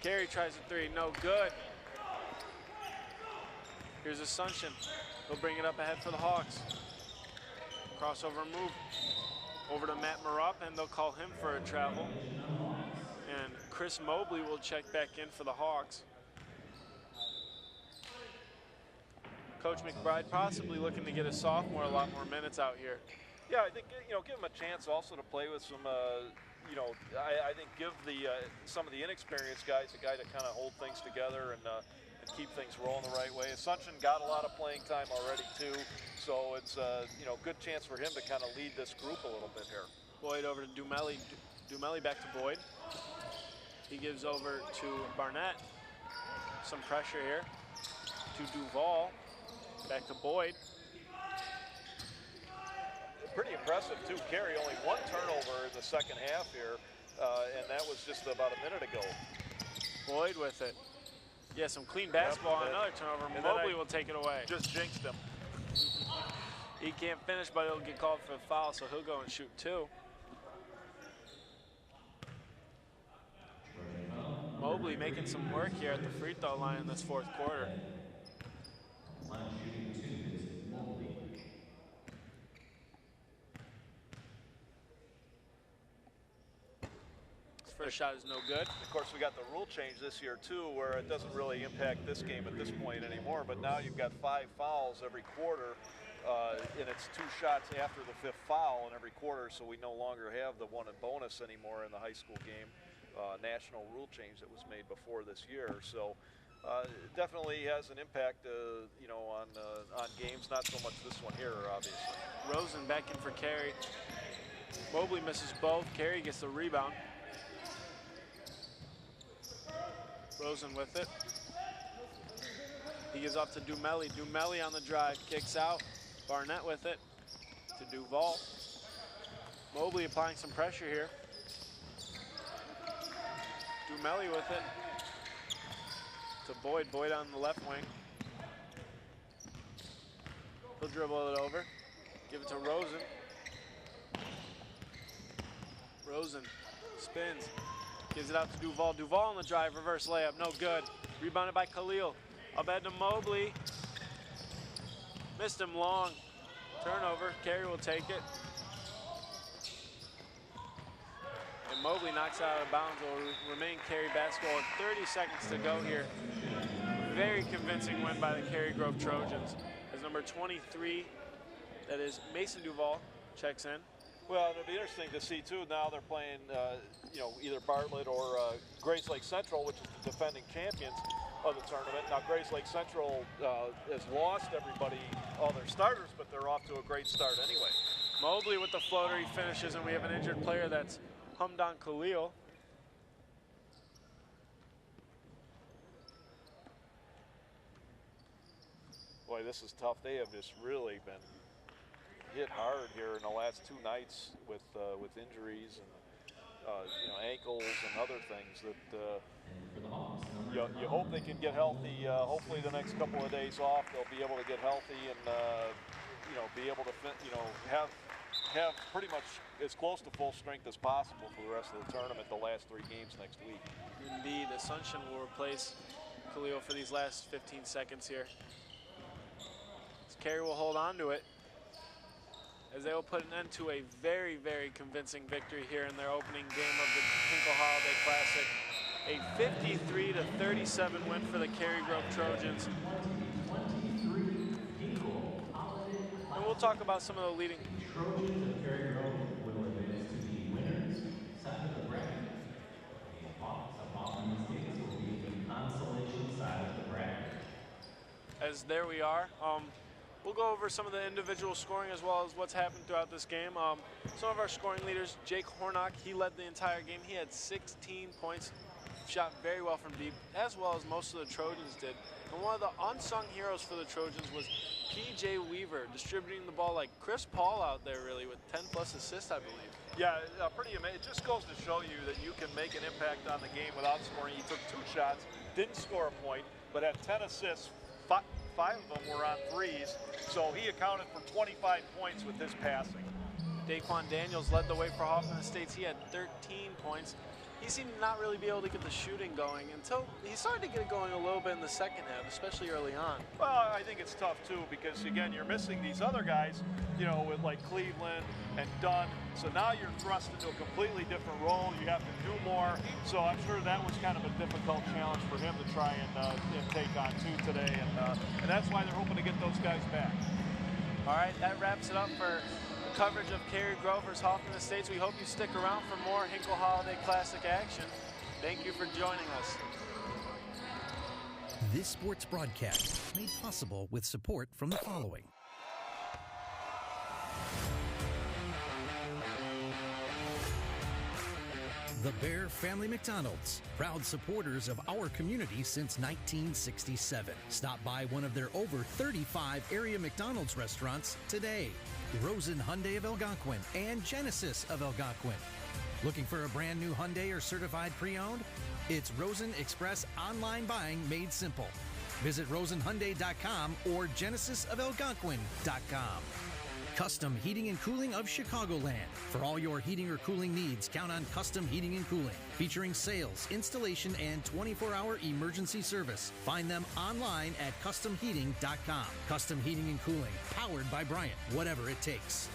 Cary tries a three, no good. Here's Asuncion. He'll bring it up ahead for the Hawks. Crossover move over to Matt Marup, and they'll call him for a travel. And Chris Mobley will check back in for the Hawks. Coach McBride possibly looking to get a sophomore a lot more minutes out here. Yeah, I think, you know, give him a chance also to play with some, you know, I think give the some of the inexperienced guys a guy to kind of hold things together and keep things rolling the right way. Asuncion got a lot of playing time already too, so it's you know, good chance for him to kind of lead this group a little bit here. Boyd over to Dumelli. Dumelli back to Boyd. He gives over to Barnett. Some pressure here to Duval. Back to Boyd. Pretty impressive too. Cary only one turnover in the second half here, and that was just about a minute ago. Boyd with it. Yeah, some clean basketball on another turnover. Mobley will take it away. Just jinxed him. He can't finish, but he'll get called for a foul, so he'll go and shoot two. Mobley making some work here at the free throw line in this fourth quarter. His first shot is no good. Of course, we got the rule change this year too, where it doesn't really impact this game at this point anymore, but now you've got 5 fouls every quarter, and it's 2 shots after the 5th foul in every quarter, so we no longer have the one and bonus anymore in the high school game. National rule change that was made before this year, so it definitely has an impact, you know, on games. Not so much this one here, obviously. Rosen back in for Cary. Mobley misses both. Cary gets the rebound. Rosen with it. He gives off to Dumelli. Dumelli on the drive, kicks out. Barnett with it to Duval. Mobley applying some pressure here. Dumelli with it to Boyd. Boyd on the left wing. He'll dribble it over. Give it to Rosen. Rosen spins. Gives it out to Duval. Duval on the drive. Reverse layup. No good. Rebounded by Khalil. Up ahead to Mobley. Missed him long. Turnover. Cary will take it. And Mobley knocks it out of bounds. Will remain Cary basketball with 30 seconds to go here. Very convincing win by the Cary Grove Trojans. As number 23, that is Mason Duval, checks in. Well, it'll be interesting to see too. Now they're playing, you know, either Bartlett or Grace Lake Central, which is the defending champions of the tournament. Now Grace Lake Central has lost everybody, all their starters, but they're off to a great start anyway. Mobley with the floater, he finishes, and we have an injured player. That's Hamdan Khalil. Boy, this is tough. They have just really been hit hard here in the last 2 nights with injuries and you know, ankles and other things that you hope they can get healthy. Hopefully the next couple of days off they'll be able to get healthy and you know, be able to have pretty much as close to full strength as possible for the rest of the tournament, the last 3 games next week. Indeed, Asuncion will replace Khalil for these last 15 seconds here. Cary will hold on to it as they will put an end to a very, very convincing victory here in their opening game of the Hinkle Holiday Classic. A 53-37 win for the Cary Grove Trojans. And we'll talk about some of the leading. Trojans of Cary Grove will advance to the winners side of the bracket. The Hawks of Hoffman States will be the consolation side of the bracket. As there we are. We'll go over some of the individual scoring as well as what's happened throughout this game. Some of our scoring leaders, Jake Hornock, he led the entire game. He had 16 points, shot very well from deep, as well as most of the Trojans did. And one of the unsung heroes for the Trojans was P.J. Weaver, distributing the ball like Chris Paul out there, really, with 10-plus assists, I believe. Yeah, pretty amazing. It just goes to show you that you can make an impact on the game without scoring. He took 2 shots, didn't score a point, but had 10 assists. 5 of them were on threes, so he accounted for 25 points with his passing. Daquan Daniels led the way for Hoffman Estates. He had 13 points. He seemed to not really be able to get the shooting going until he started to get it going a little bit in the second half, especially early on. Well, I think it's tough too because again, you're missing these other guys, you know, with like Cleveland and Dunn. So now you're thrust into a completely different role. You have to do more. So I'm sure that was kind of a difficult challenge for him to try and take on too today, and that's why they're hoping to get those guys back. All right, that wraps it up for coverage of Cary Grover's Hoffman Estates. We hope you stick around for more Hinkle Holiday Classic action. Thank you for joining us. This sports broadcast made possible with support from the following. The Bear Family McDonald's, proud supporters of our community since 1967. Stop by one of their over 35 area McDonald's restaurants today. Rosen Hyundai of Algonquin and Genesis of Algonquin. Looking for a brand new Hyundai or certified pre-owned? It's Rosen Express online buying made simple. Visit rosenhyundai.com or genesisofalgonquin.com. Custom Heating and Cooling of Chicagoland. For all your heating or cooling needs, count on Custom Heating and Cooling. Featuring sales, installation, and 24-hour emergency service. Find them online at customheating.com. Custom Heating and Cooling, powered by Bryant, whatever it takes.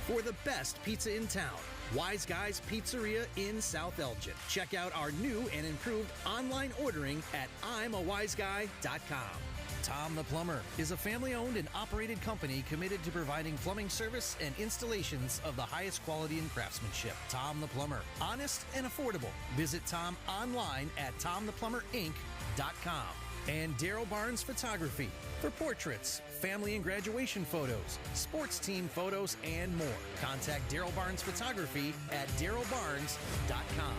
For the best pizza in town, Wise Guys Pizzeria in South Elgin. Check out our new and improved online ordering at I'mAWiseGuy.com. Tom the Plumber is a family-owned and operated company committed to providing plumbing service and installations of the highest quality and craftsmanship. Tom the Plumber, honest and affordable. Visit Tom online at TomThePlumberInc.com. And Daryl Barnes Photography for portraits, family and graduation photos, sports team photos, and more. Contact Daryl Barnes Photography at DarylBarnes.com.